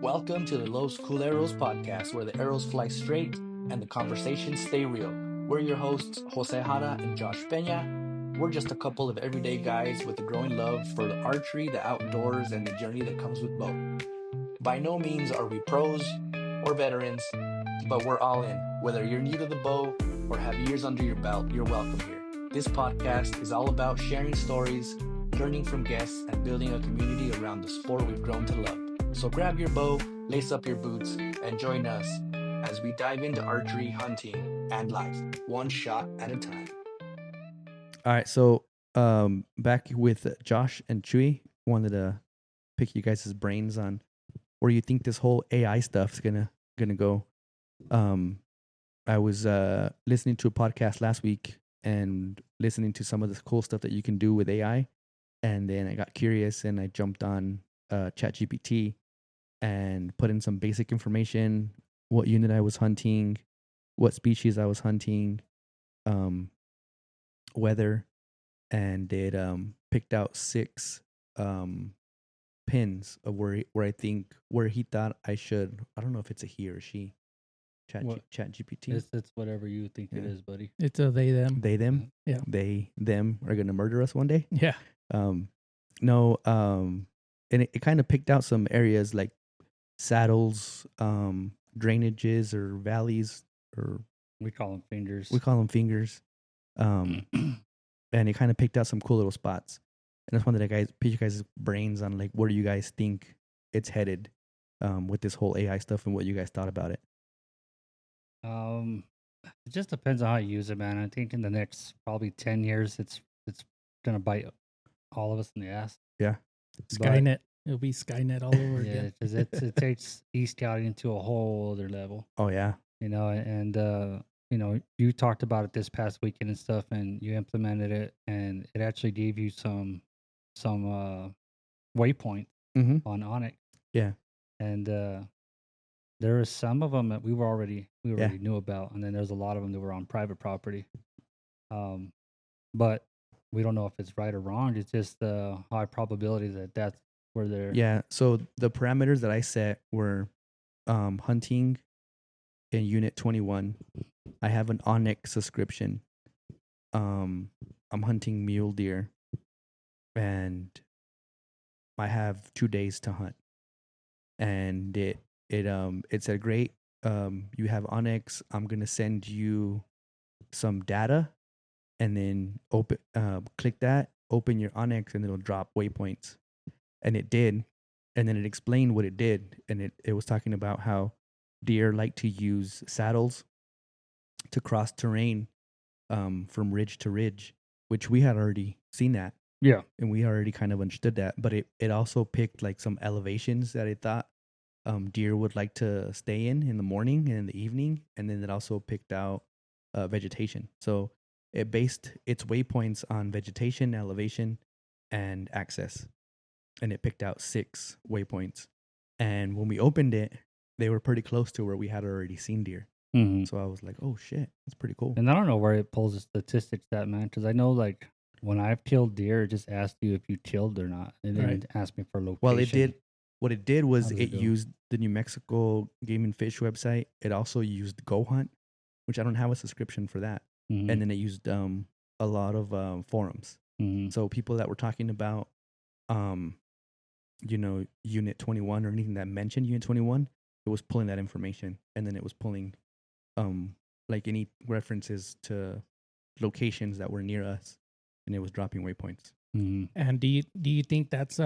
Welcome to the Los Culeros podcast, where the arrows fly straight and the conversations stay real. We're your hosts, Jose Jara and Josh Peña. We're just a couple of everyday guys with a growing love for the archery, the outdoors, and the journey that comes with bow. By no means are we pros or veterans, but we're all in. Whether you're new to the bow or have years under your belt, you're welcome here. This podcast is all about sharing stories, learning from guests, and building a community around the sport we've grown to love. So grab your bow, lace up your boots, and join us as we dive into archery, hunting, and life, one shot at a time. All right, so back with Josh and Chewy, wanted to pick you guys' brains on where you think this whole AI stuff's gonna go. I was listening to a podcast last week and listening to some of the cool stuff that you can do with AI, and then I got curious and I jumped on ChatGPT and put in some basic information: what unit I was hunting, what species I was hunting, weather, and it picked out 6 pins of where he thought I should. I don't know if it's a he or she. Chat GPT. It's whatever you think it Yeah. is, buddy. It's a they them. They them. Yeah. They them are gonna murder us one day. Yeah. No. And it kind of picked out some areas like saddles, drainages or valleys, or We call them fingers. we call them fingers. And it kind of picked out some cool little spots. And I just wanted to pick you guys' brains on like where do you guys think it's headed with this whole AI stuff and what you guys thought about it. It just depends on how you use it, man. I think in the next probably 10 years, it's gonna bite all of us in the ass. Skynet. It'll be Skynet all over Yeah, again. because it takes e-scouting to a whole other level, Oh yeah. and you talked about it this past weekend and stuff, and you implemented it, and it actually gave you some waypoint Mm-hmm. on Onyx. Yeah. And there were some of them that we already Yeah. knew about, and then there's a lot of them that were on private property. But we don't know if it's right or wrong. It's just the high probability that that's where they're. Yeah. So the parameters that I set were hunting in Unit 21. I have an Onyx subscription. I'm hunting mule deer, and I have 2 days to hunt. And it said, great. You have Onyx. I'm gonna send you some data, and then click that, open your Onyx, and it'll drop waypoints. And it did, and then it explained what it did, and it was talking about how deer like to use saddles to cross terrain from ridge to ridge, which we had already seen that. Yeah. And we already kind of understood that, but it also picked like some elevations that it thought deer would like to stay in the morning and in the evening, and then it also picked out vegetation. So it based its waypoints on vegetation, elevation, and access, and it picked out 6 waypoints. And when we opened it, they were pretty close to where we had already seen deer. Mm-hmm. So I was like, "Oh shit, that's pretty cool." And I don't know where it pulls the statistics that, man, because I know like when I've killed deer, it just asked you if you killed or not, and then Right. it asked me for location. Well, it did. What it did was How does it it go? used the New Mexico Game and Fish website. It also used Go Hunt, which I don't have a subscription for that. Mhm. And then it used a lot of forums. Mhm. So people that were talking about, Unit 21 or anything that mentioned Unit 21, it was pulling that information, and then it was pulling, like any references to locations that were near us, and it was dropping waypoints. Mhm. And do you think that's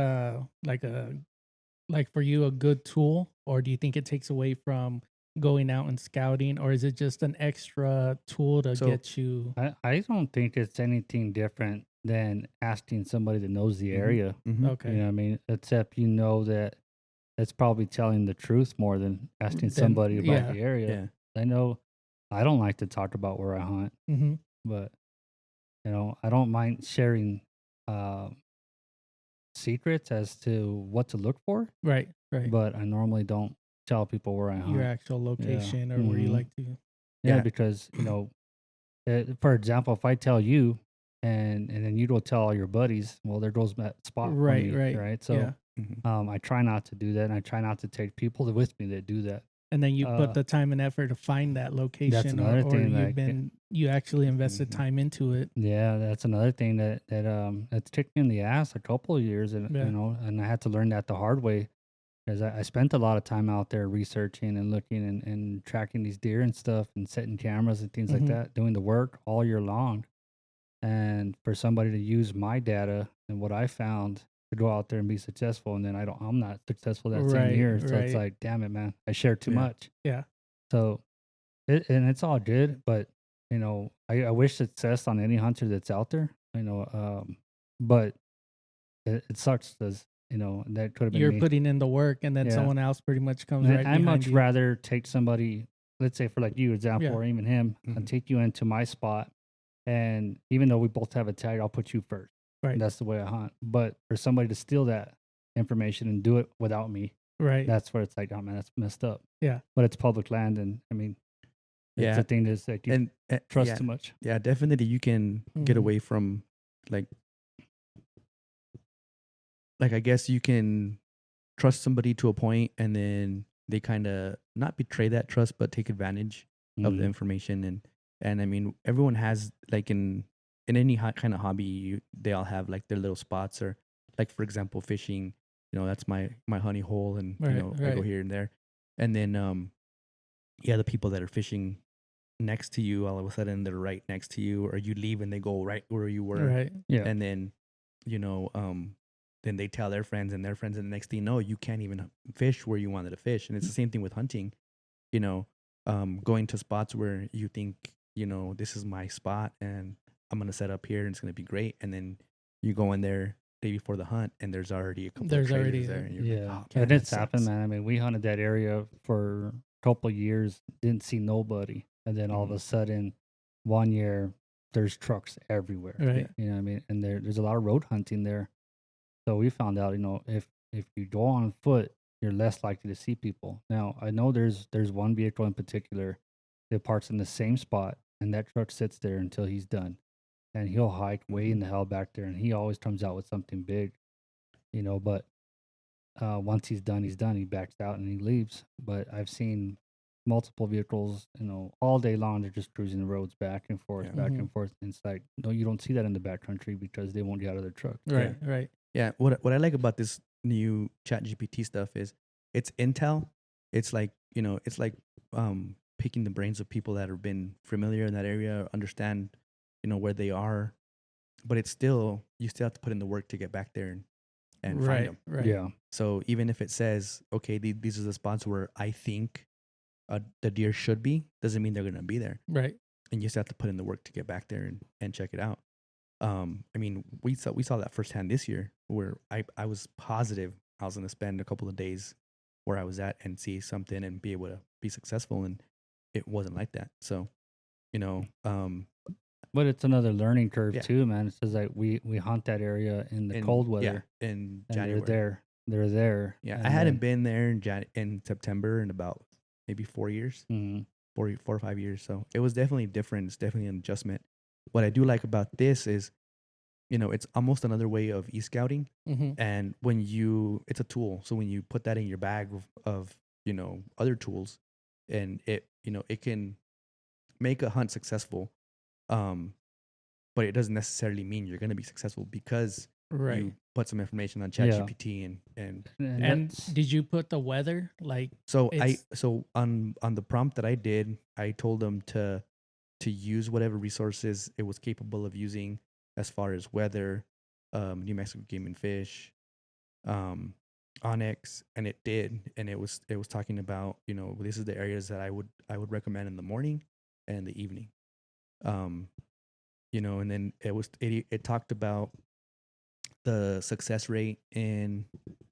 like for you a good tool, or do you think it takes away from going out and scouting, or is it just an extra tool to So- get you? I don't think it's anything different than asking somebody that knows the Mhm. area. Mm-hmm. Okay. You know what I mean? Except that it's probably telling the truth more than asking Then- somebody about yeah. the area. Yeah. I know I don't like to talk about where I hunt, Mm-hmm. but I don't mind sharing secrets as to what to look for, Right. Right. but I normally don't tell people where I hunt. Your actual location or where you Mhm. like to. Yeah, Yeah. because for example, if I tell you and then you go tell all your buddies, well, there goes that spot for Right, me, right. right? Yeah. So Mhm. I try not to do that, and I try not to take people with me that do that. And then you put Uh, the time and effort to find that that's location, another or thing. you've Like, been you actually invested Mhm. time into it. yeah, that's another thing that's kicked me in the ass a couple of years, and Yeah. and I had to learn that the hard way, because I spent a lot of time out there researching and looking and tracking these deer and stuff, and setting cameras and things like Mhm. that, doing the work all year long. And for somebody to use my data and what I found to go out there and be successful, and then I'm not successful that same Right, year, so it's right. like, damn it, man, I shared too Yeah. much. Yeah. So and it's all good, but I wish success on any hunter that's out there, but it sucks because that could have been You're me. putting in the work, and then Yeah, someone else pretty much comes right I behind much you. rather take somebody, let's say for like you example, Yeah. or even him, and Mhm. take you into my spot, and even though we both have a tag, I'll put you first. Right. And that's the way I hunt. But for somebody to steal that information and do it without me, Right. that's where it's like, oh man, that's messed up. Yeah. But it's public land, and I mean, it's Yeah. the thing that's like you And trust yeah, too much. yeah, definitely you can get Mhm. away from like I guess you can trust somebody to a point and then they kind of not betray that trust but take advantage of the Mhm. information. And I mean everyone has like in any kind of hobby they all have like their little spots, or like for example fishing, that's my honey hole, and Right, I go right. here and there. And then yeah, the people that are fishing next to you, all of a sudden they're right next to you, or you leave and they go right where you were. Right. Yeah. And then you know then they tell their friends and their friends, and the next thing you know you can't even fish where you wanted to fish. And it's the same thing with hunting, you know going to spots where you think, this is my spot and I'm going to set up here and it's going to be great, and then you go in there day before the hunt and there's already a couple of There's already traders there, and you're like, Yeah. oh man, And that it's happened, sucks. man. I mean, we hunted that area for a couple of years, didn't see nobody. And then all of Mhm. a sudden, one year, there's trucks everywhere. right. You know what I mean? And there's a lot of road hunting there. So we found out, if you go on foot, you're less likely to see people. Now, I know there's one vehicle in particular that parks in the same spot, and that truck sits there until he's done. And he'll hike way in the hell back there, and he always comes out with something big, but once he's done, he's done. He backs out and he leaves. But I've seen multiple vehicles, all day long. They're just cruising the roads back and forth, Yeah. back Mhm. and forth. And it's like, no, you don't see that in the backcountry because they won't get out of their truck. Right, right. Yeah, what I like about this new Chat GPT stuff is it's intel. It's like, it's like picking the brains of people that have been familiar in that area, understand, where they are, but it's still, you still have to put in the work to get back there and find Right, them. right. Yeah. So even if it says, okay, these are the spots where I think the deer should be, doesn't mean they're gonna be there, Right. and you just have to put in the work to get back there and check it out. I mean, we saw that firsthand this year, where I was positive I was going to spend a couple of days where I was at and see something and be able to be successful, and it wasn't like that. So, you know, um, But it's another learning curve Yeah. too, man. It's just like we hunt that area in the cold weather, yeah, in and January. they're there. Yeah, and I hadn't then- been there in September in about maybe 4 years, Mhm. 4 or 5 years. So it was definitely different. It's definitely an adjustment. What I do like about this is, it's almost another way of e-scouting. Mm-hmm. And it's a tool. So when you put that in your bag of other tools, and it can make a hunt successful. But it doesn't necessarily mean you're going to be successful because Right. you put some information on Yeah. ChatGPT and And And that's- did you put the weather like? so It's- on the prompt that I did, I told them to use whatever resources it was capable of using as far as weather, New Mexico Game and Fish, Onyx, and it did, and it was talking about, this is the areas that I would recommend in the morning and in the evening, and then it talked about the success rate in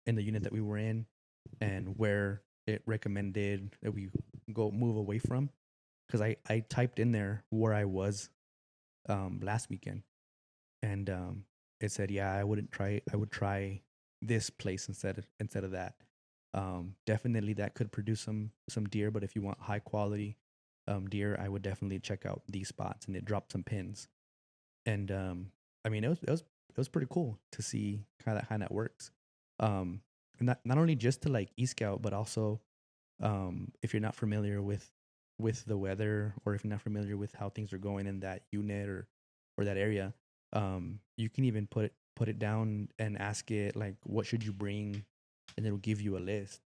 the unit that we were in, and where it recommended that we move away from, because I typed in there where I was last weekend, and it said, yeah, I would try this place instead of that. Definitely that could produce some deer, but if you want high quality deer, I would definitely check out these spots, and it dropped some pins. And I mean, it was pretty cool to see how that works. And not only just to like e-scout, but also if you're not familiar with the weather, or if you're not familiar with how things are going in that unit or that area, you can even put it down and ask it like, what should you bring, and it'll give you a list.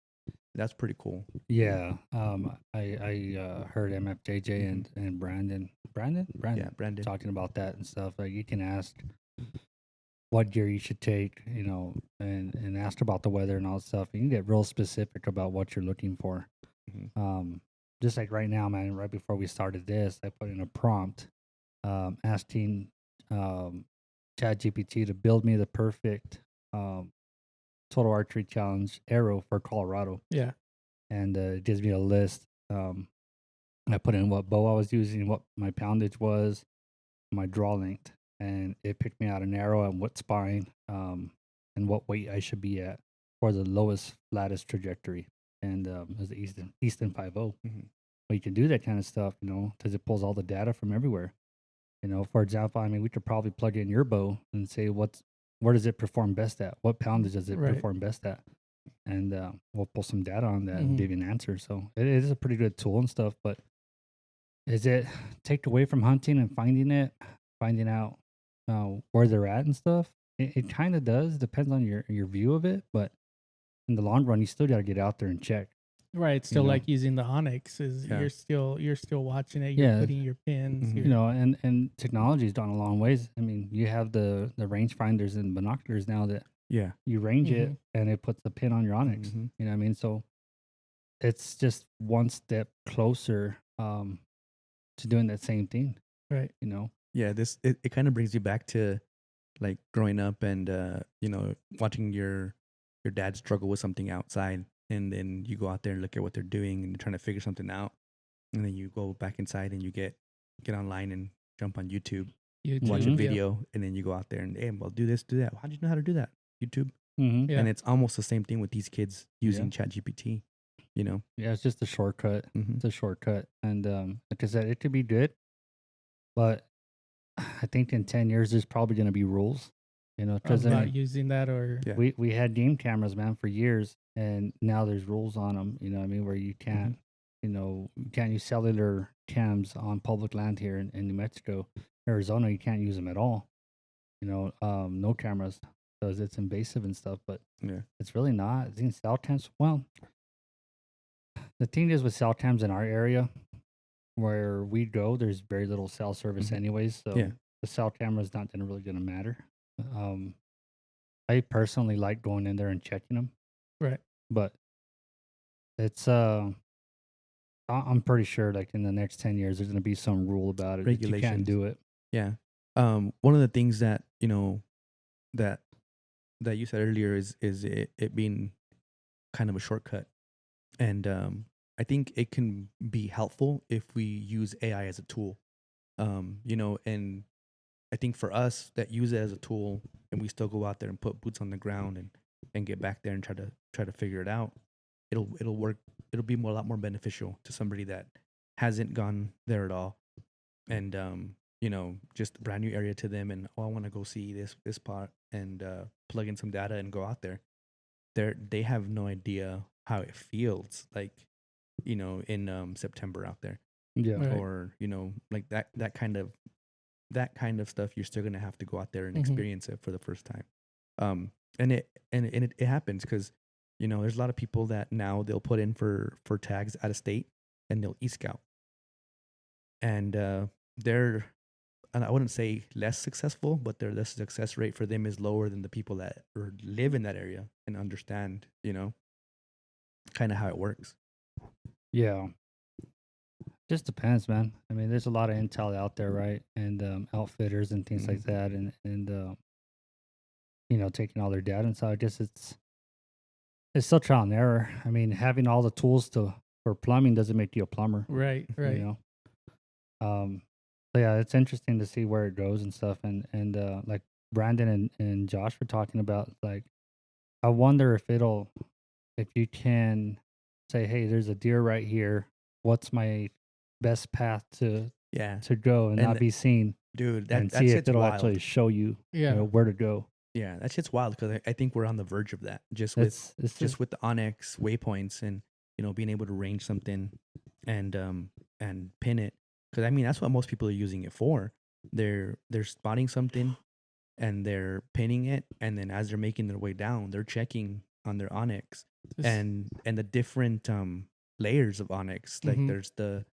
That's pretty cool. Yeah. I heard MFJJ Mhm. and Brandon Yeah, Brandon. talking about that and stuff. Like you can ask what gear you should take, you know, and ask about the weather and all that stuff. You can get real specific about what you're looking for. Mhm. Just like right now, man, right before we started this, I put in a prompt asking ChatGPT to build me the perfect total archery challenge arrow for Colorado. Yeah. And it gives me a list. I put in what bow I was using, what my poundage was, my draw length, and it picked me out an arrow and what spine, and what weight I should be at for the lowest, flattest trajectory. And it was the Easton 50. Mhm. But you can do that kind of stuff, you know, because it pulls all the data from everywhere. You know, for example, I mean, we could probably plug in your bow and say where does it perform best at? What poundage does it Right. perform best at? And we'll pull some data on that and Mhm. give you an answer. So it is a pretty good tool and stuff. But is it take away from hunting and finding out where they're at and stuff? It kind of does. Depends on your view of it. But in the long run, you still got to get out there and check. Right. It's still know. like using the Onyx is Yeah. you're still watching it. You're Yeah. putting your pins. Mhm. You know, and technology's gone a long ways. I mean, you have the range finders and binoculars now that Yeah. you range it Mhm. and it puts the pin on your Onyx. Mhm. You know what I mean? So it's just one step closer to doing that same thing. Right. You know? Yeah, it kind of brings you back to like growing up and watching your dad struggle with something outside, and then you go out there and look at what they're doing and you're trying to figure something out, and then you go back inside and you get online and jump on YouTube, watch a Mhm. video, and then you go out there and, hey, well, do this, do that. How'd you know how to do that? YouTube. Mm-hmm. Yeah. And it's almost the same thing with these kids using Yeah. ChatGPT, you know. Yeah, it's just a shortcut. Mhm. It's a shortcut. And like I said, it could be good, but I think in 10 years there's probably going to be rules. You know, because About using that or Yeah. we had game cameras, man, for years, and now there's rules on them. You know what I mean? Where you can't, you know, you can't use cellular cams on public land here in New Mexico. Arizona, you can't use them at all. You know, no cameras because it's invasive and stuff. But Yeah. it's really not. I think cell cams. Well, the thing is with cell cams in our area, where we go, there's very little cell service Mhm. anyways. So Yeah. the cell camera is not really going to matter. I personally like going in there and checking them, right. but it's I'm pretty sure like in the next 10 years there's going to be some rule about it that you can't Regulations. do it. Yeah. One of the things that, that you said earlier is it being kind of a shortcut. And I think it can be helpful if we use AI as a tool. And I think for us that use it as a tool and we still go out there and put boots on the ground and get back there and try to figure it out, it'll work. It'll be a lot more beneficial to somebody that hasn't gone there at all, and just a brand new area to them, and I want to go see this spot and plug in some data and go out there. They have no idea how it feels like, in September out there, Yeah. Right. or like that kind of stuff. You're still gonna have to go out there and Mhm. experience it for the first time. And it happens because there's a lot of people that now they'll put in for tags out of state and they'll e-scout, and they're, and I wouldn't say less successful, but their success rate for them is lower than the people that live in that area and understand, kind of how it works. Yeah. Just depends, man. I mean, there's a lot of intel out there, right? And outfitters and things like that, and taking all their data. And so I guess it's still trial and error. I mean, having all the tools for plumbing doesn't make you a plumber. Right. Right. You know. So yeah, it's interesting to see where it goes and stuff. And like Brandon and Josh were talking about, like, I wonder if you can say, hey, there's a deer right here. What's my best path to Yeah, to go and And not be seen, dude, and that see if shit's it'll wild. actually show you, Yeah. where to go. Yeah, that shit's wild because I think we're on the verge of that. Just with the Onyx waypoints and being able to range something and pin it. Because I mean that's what most people are using it for. They're spotting something and they're pinning it, and then as they're making their way down, they're checking on their Onyx and the different layers of Onyx. Like Mhm. there's the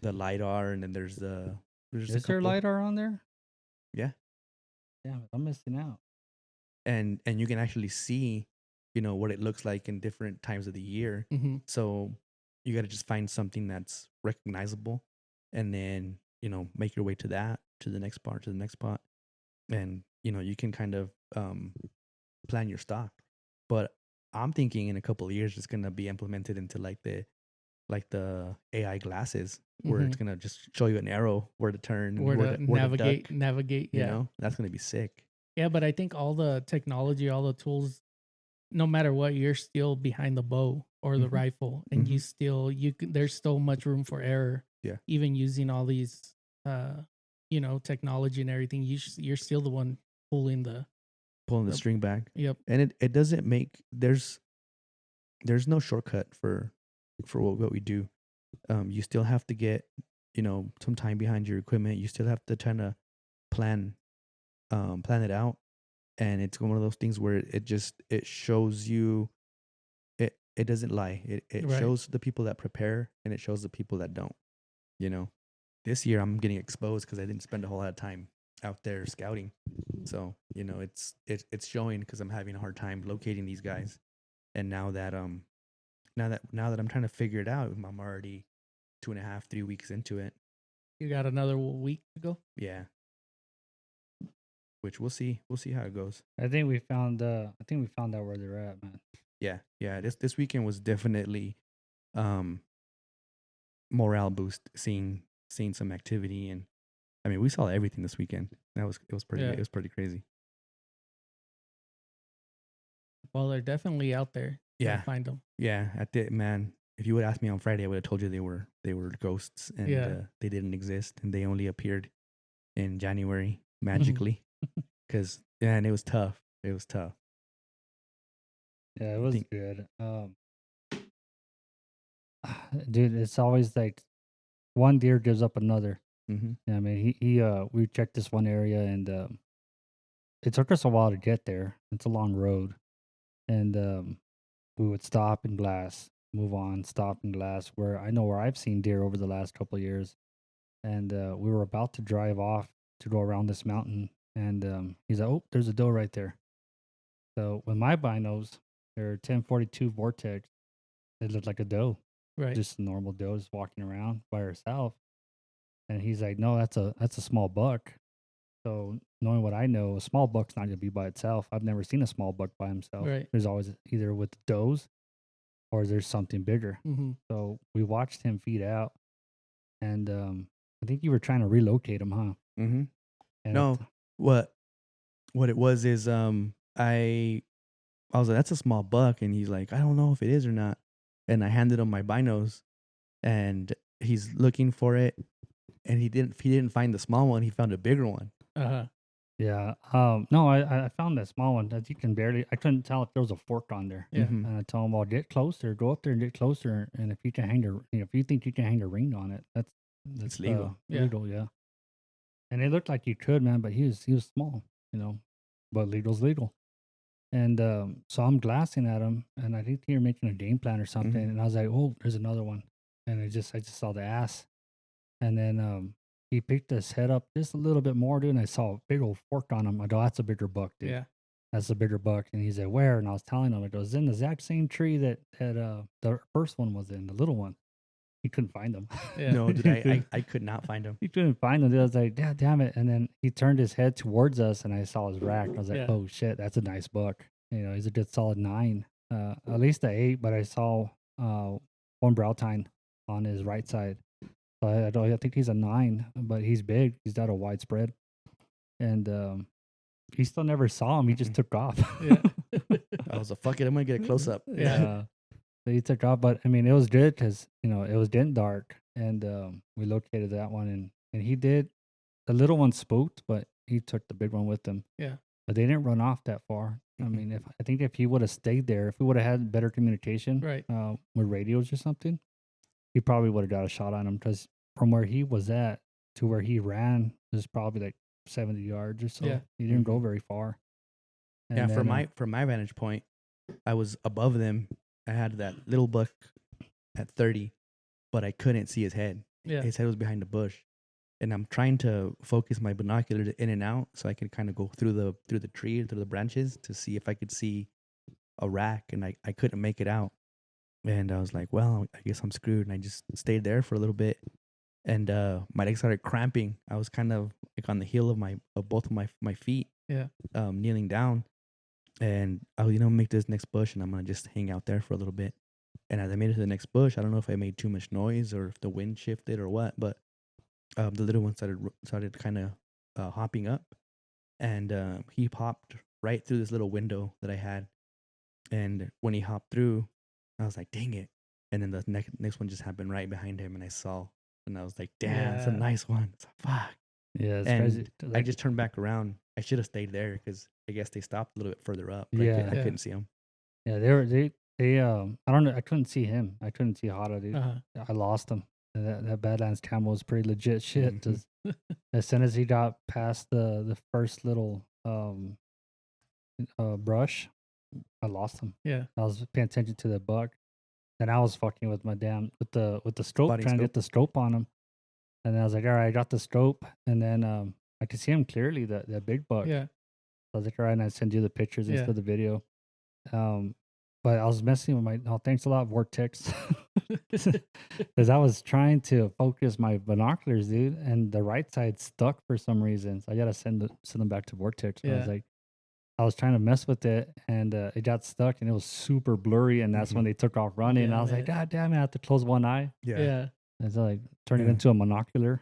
lidar, and then there's is a there couple. lidar on there? Yeah. Damn it, I'm missing out. And you can actually see what it looks like in different times of the year. Mm-hmm. So you got to just find something that's recognizable, and then make your way to the next spot, and you can kind of plan your stock. But I'm thinking in a couple of years it's going to be implemented into like the AI glasses, where it's going to just show you an arrow where to turn and Where to navigate, to duck, navigate. Yeah. That's going to be sick. Yeah, but I think all the technology, all the tools, no matter what, you're still behind the bow or the Mhm. rifle, and Mhm. there's still much room for error. Yeah. Even using all these, technology and everything, you're still the one pulling the. Pulling the Yep. string back. Yep. And it doesn't make there's no shortcut for what we do. You still have to get some time behind your equipment. You still have to kind of plan it out, and it's one of those things where it shows you, it doesn't lie. It Right. shows the people that prepare, and it shows the people that don't. This year I'm getting exposed because I didn't spend a whole lot of time out there scouting. So it's showing because I'm having a hard time locating these guys. And now that I'm trying to figure it out, I'm already 2.5, 3 weeks into it. You got another week to go. Yeah. Which we'll see how it goes. I think we found out where they're at, man. Yeah. This weekend was definitely morale boost, seeing some activity. And I mean, we saw everything this weekend. It was pretty crazy. Well, they're definitely out there. Yeah. Gotta find them. Yeah, man, if you would ask me on Friday, I would have told you they were ghosts, and they didn't exist, and they only appeared in January magically. Because and it was tough. It was tough. Yeah, it was good. Dude, it's always like one deer gives up another. Mm-hmm. Yeah, I mean, we checked this one area, and it took us a while to get there. It's a long road, and we would stop and glass, move on, stop and glass. Where I've seen deer over the last couple of years, and we were about to drive off to go around this mountain, and he's like, "Oh, there's a doe right there." So with my binos, they're 1042 Vortex. It looked like a doe, Right. just a normal doe, just walking around by herself. And he's like, "No, that's a small buck." So knowing what I know, a small buck's not gonna be by itself. I've never seen a small buck by himself. Right. There's always either with does, or there's something bigger. Mm-hmm. So we watched him feed out, and I think you were trying to relocate him, huh? Mm-hmm. And No, what it was is I was like, that's a small buck, and he's like, I don't know if it is or not. And I handed him my binos, and he's looking for it, and he didn't find the small one. He found a bigger one. Yeah. No, I found that small one that I couldn't tell if there was a fork on there. Yeah. Mhm. And I told him, well, get closer, go up there and get closer. And if you can if you think you can hang a ring on it, that's legal. Yeah. Legal, yeah. And it looked like you could, man, but he was small, but legal's legal. And so I'm glassing at him, and I think you're making a game plan or something. Mhm. And I was like, oh, there's another one. And I just saw the ass. And then he picked his head up just a little bit more, dude, and I saw a big old fork on him. I go, that's a bigger buck, dude. Yeah. That's a bigger buck. And he's like, where? And I was telling him, it goes in the exact same tree that the first one was in, the little one. He couldn't find him. Yeah. No, dude, I could not find him. He couldn't find him. Dude. I was like, yeah, damn it. And then he turned his head towards us, and I saw his rack. I was like, Yeah. oh shit, that's a nice buck. He's a good solid 9, at least a 8. But I saw one brow tine on his right side. So I think he's a 9, but he's big. He's got a wide spread, and he still never saw him. He just took off. Yeah. I was like, fuck it, I'm gonna get a close up. Yeah. So he took off, but I mean, it was good because it was getting dark, and we located that one, and and he did. The little one spooked, but he took the big one with him. Yeah. But they didn't run off that far. I mean, I think if he would have stayed there, if we would have had better communication, Right. with radios or something, he probably would have got a shot on him. Because from where he was at to where he ran is probably like 70 yards or so. Yeah. He didn't go very far. And Yeah, then, from my vantage point, I was above them. I had that little buck at 30, but I couldn't see his head. Yeah. His head was behind a bush, and I'm trying to focus my binoculars in and out so I could kind of go through the tree, through the branches to see if I could see a rack, and I couldn't make it out. And I was like, well, I guess I'm screwed. And I just stayed there for a little bit, and my legs started cramping. I was kind of like on the heel of both of my feet, Yeah. kneeling down. And I was, make this next bush, and I'm gonna just hang out there for a little bit. And as I made it to the next bush, I don't know if I made too much noise or if the wind shifted or what, but the little one started kind of hopping up, and he popped right through this little window that I had. And when he hopped through, I was like, "Dang it!" And then the next one just happened right behind him, and I saw, and I was like, "Damn, it's a Yeah. nice one." It's like, fuck. yeah, it's And crazy. I Like, just turned back around. I should have stayed there because I guess they stopped a little bit further up. But Yeah. I Yeah. couldn't see them. yeah, they I don't know. I couldn't see him. I couldn't see Hada, dude. Uh-huh. I lost him. That Badlands camo was pretty legit shit. Mhm. Just as soon as he got past the first little brush, I lost him. Yeah. I was paying attention to the buck, and I was fucking with my with the scope, Spotting trying to scope. get the scope on him. And then I was like, all right, I got the scope, and then I could see him clearly, that big buck. Yeah. I was like, all right, and I send you the pictures Yeah. instead of the video. But I was messing with my. Oh, thanks a lot, Vortex, because I was trying to focus my binoculars, dude, and the right side stuck for some reason. So I gotta send them back to Vortex. And I was Yeah. like, I was trying to mess with it, and it got stuck, and it was super blurry, and that's when they took off running. And Yeah, I was like, man. God damn it, I have to close one eye. Yeah. And so like turn it Yeah. into a monocular.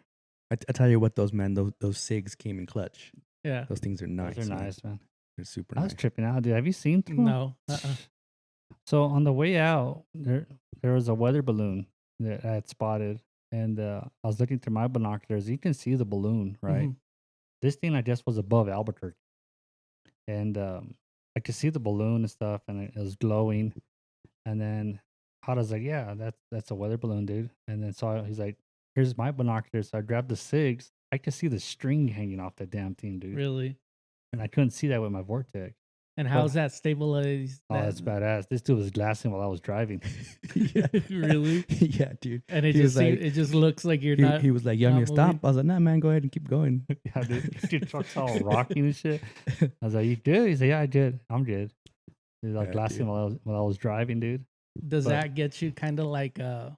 I tell you what, those SIGs came in clutch. Yeah. Those things are nice. Those are man. nice, man. They're super I was nice. tripping out, dude. Have you seen through 'em? No. Uh-uh. So on the way out, there was a weather balloon that I had spotted, and I was looking through my binoculars. You can see the balloon, right? Mhm. This thing, I guess, was above Albuquerque, and I could see the balloon and stuff, and it was glowing. And then Hada's like, "Yeah, that's a weather balloon, dude." And then he's like, "Here's my binoculars." So I grabbed the SIGs. I could see the string hanging off that damn thing, dude, Really. and I couldn't see that with my Vortex. And how's that stabilized? Oh, that's badass. This dude was glassing while I was driving. Yeah. Really? Yeah, dude. And it He was just like- it just looks like you're He, not. he was like, "You want me to not stop?" moving. I was like, "Nah, man, go ahead and keep going." Yeah, dude, truck's all rocking and shit. I was like, "You did?" He's like, "Yeah, I did. I'm good." He's like Yeah, glassing dude. while I was driving, dude. Does but- that get you kind of like No,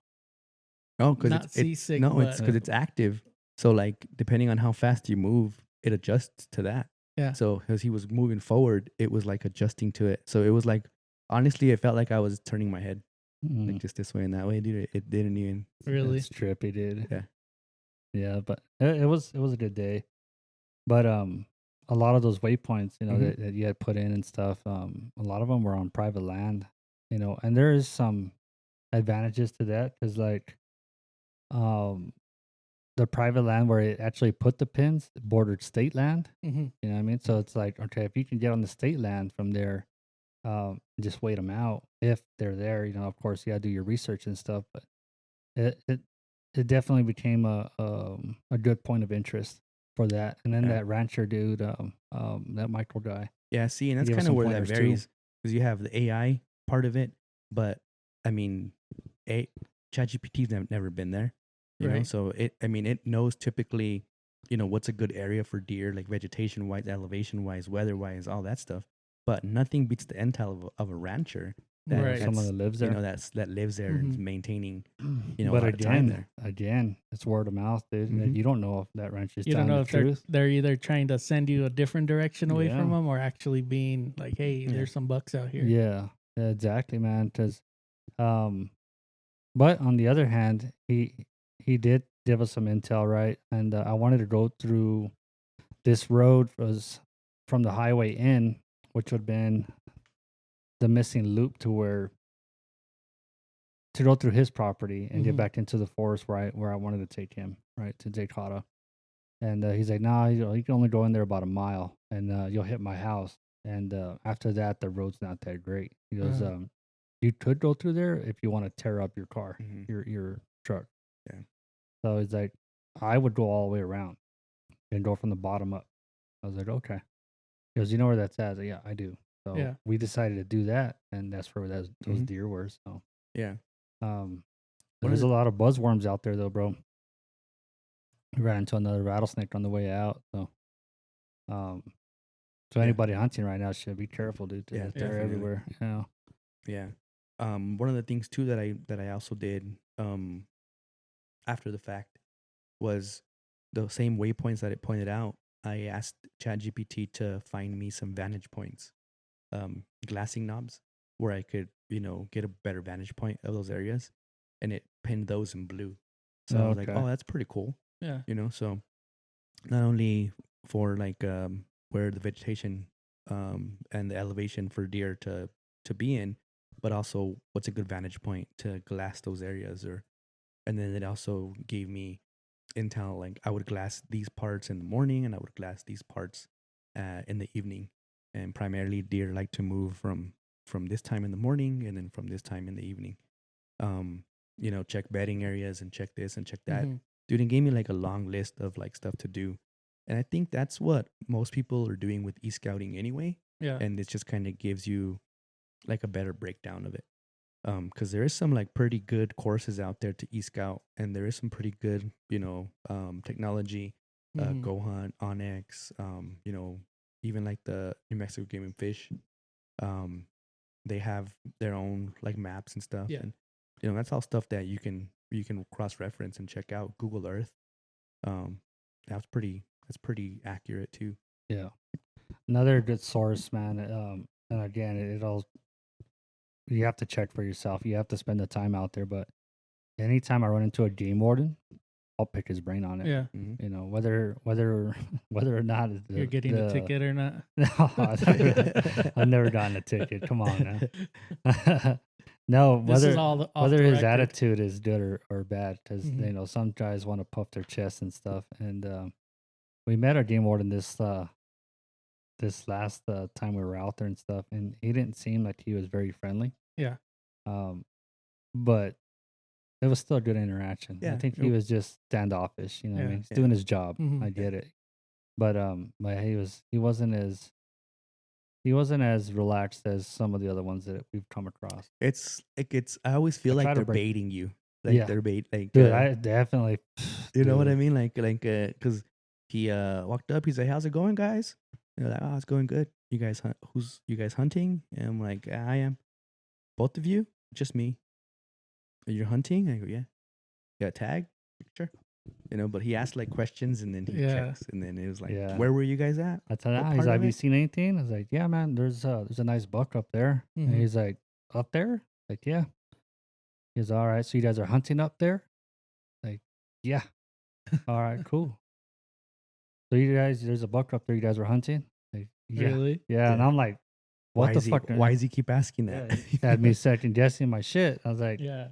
because not it's seasick? no, it's but- because it's active. So like, depending on how fast you move, it adjusts to that. Yeah. So as he was moving forward, it was like adjusting to it. So it was like, honestly, it felt like I was turning my head Mm, like just this way and that way, dude. It didn't even. really. it's trippy, dude. Yeah. Yeah, but it was a good day. But a lot of those waypoints, Mhm. that you had put in and stuff, a lot of them were on private land, and there is some advantages to that because like, the private land where it actually put the pins bordered state land. Mm-hmm. You know what I mean? So it's like, okay, if you can get on the state land from there, just wait them out if they're there. Of course, you got to do your research and stuff, but it definitely became a good point of interest for that. And then Yeah. that rancher dude, that Michael guy. Yeah, see, and that's Give us kind of some where that pointers, too. varies because you have the AI part of it, but I mean, ChatGPT's never been there, you know. Right. So it knows typically, what's a good area for deer, like vegetation wise, elevation wise, weather wise, all that stuff. But nothing beats the intel of a rancher, that Right. Someone that lives there. that lives there and is Mhm. maintaining, But a lot of time again, there. it's word of mouth, dude. Mhm. You don't know if that rancher's You don't telling know the if truth. they're either trying to send you a different direction away from Yeah. them or actually being like, hey, Yeah. there's some bucks out here. Yeah, exactly, man. Because, but on the other hand, he did give us some intel, right? And I wanted to go through this road was from the highway in, which would have been the missing loop to go through his property and get Mhm. back into the forest where I wanted to take him, right, to Dakota. And he's like, "Nah, you can only go in there about a mile, and you'll hit my house. And after that, the road's not that great." He goes, Uh-huh. "You could go through there if you want to tear up your car, Mhm. your truck." Yeah. So he's like, "I would go all the way around and go from the bottom up." I was like, "Okay." He goes, "You know where that's at?" I was like, "Yeah, I do." So Yeah. we decided to do that, and that's where those Mhm. deer were. So Yeah. um, One of there's a the- lot of buzzworms out there, though, bro. We ran into another rattlesnake on the way out. Um, so Yeah. anybody hunting right now should be careful, dude. Yeah, They're definitely. everywhere. Yeah. Yeah. One of the things too that I also did after the fact was the same waypoints that it pointed out. I asked ChatGPT to find me some vantage points, glassing knobs, where I could, get a better vantage point of those areas, and it pinned those in blue. So I was like, Okay. oh, that's pretty cool. Yeah. So not only for like where the vegetation and the elevation for deer to be in, but also what's a good vantage point to glass those areas. And then it also gave me intel, like I would glass these parts in the morning and I would glass these parts in the evening. And primarily deer like to move from this time in the morning and then from this time in the evening. um Check bedding areas and check this and check that. Mhm. Dude, it gave me like a long list of like stuff to do. And I think that's what most people are doing with e-scouting anyway. Yeah. And it just kind of gives you like a better breakdown of it. Because there is some like pretty good courses out there to e-scout, and there is some pretty good, technology, Mhm. Go Hunt, Onyx, even like the New Mexico Game and Fish. Um, they have their own like maps and stuff, Yeah. and that's all stuff that you can cross reference and check out. Google Earth, um, that's pretty accurate too. Yeah. Another good source, man. And again, it all you have to check for yourself. You have to spend the time out there. But anytime I run into a game warden, I'll pick his brain on it. Yeah. Mm-hmm. Whether or not You're getting a ticket or not. No, I've never gotten a ticket. Come on now. No, This is whether all off whether the his record. attitude is good or bad, because Mhm. some guys want to puff their chest and stuff. And we met our game warden this last time we were out there and stuff, and he didn't seem like he was very friendly. Yeah. But it was still a good interaction. I Yeah, think he was just standoffish. You know what I Yeah. mean? He's Yeah. doing his job. Mhm. I get it. But he wasn't as relaxed as some of the other ones that we've come across. It's I always feel I try like to they're break- baiting you. Like Yeah. they're like Dude, I definitely. you know what I dude. mean? Like because he walked up, he's like, "How's it going, guys?" And they're like, "Oh, it's going good. You guys you guys hunting?" And I'm like, "I am." Both of you? Just me. You're hunting? I go, "Yeah." You got a tag? Picture? But he asked like questions and then he Yeah. checks and then it was like, Yeah. "Where were you guys at?" I tell What you, he's part like, of "Have you it? seen anything?" I was like, "Yeah, man. There's a nice buck up there." Mhm. And he's like, "Up there?" Like, "Yeah." He's all right. So you guys are hunting up there? Like, yeah. All right, cool. So you guys, there's a buck up there. You guys were hunting? Like, yeah, Really? yeah. And Yeah. I'm like, what the fuck? Why does he keep asking Yeah, that? it had me second guessing my shit. I was like, Yeah.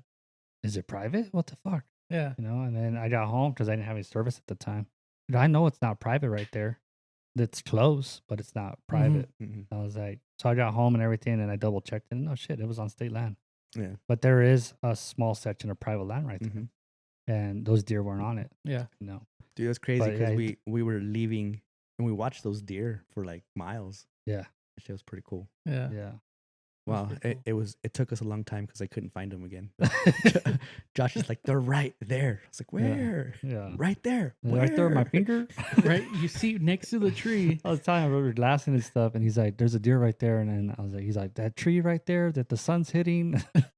is it private? What the fuck? Yeah. And then I got home because I didn't have any service at the time. Dude, I know it's not private right there. It's close, but it's not private. Mhm. I was like, so I got home and everything, and I double checked, and no shit, it was on state land. Yeah. But there is a small section of private land right there, Mhm. and those deer weren't on it. Yeah. No, Dude, that's crazy But, because yeah, we were leaving and we watched those deer for like miles. yeah, That shit was pretty cool. Yeah. yeah. Wow, pretty cool. it took us a long time because I couldn't find them again. Josh is like, they're right there. I was like, where? Yeah. Right there. Right there, my Where?" finger. Right. You see next to the tree. I was telling him we were glassing and stuff, and he's like, "There's a deer right there," and then I was like, "He's like that tree right there that the sun's hitting,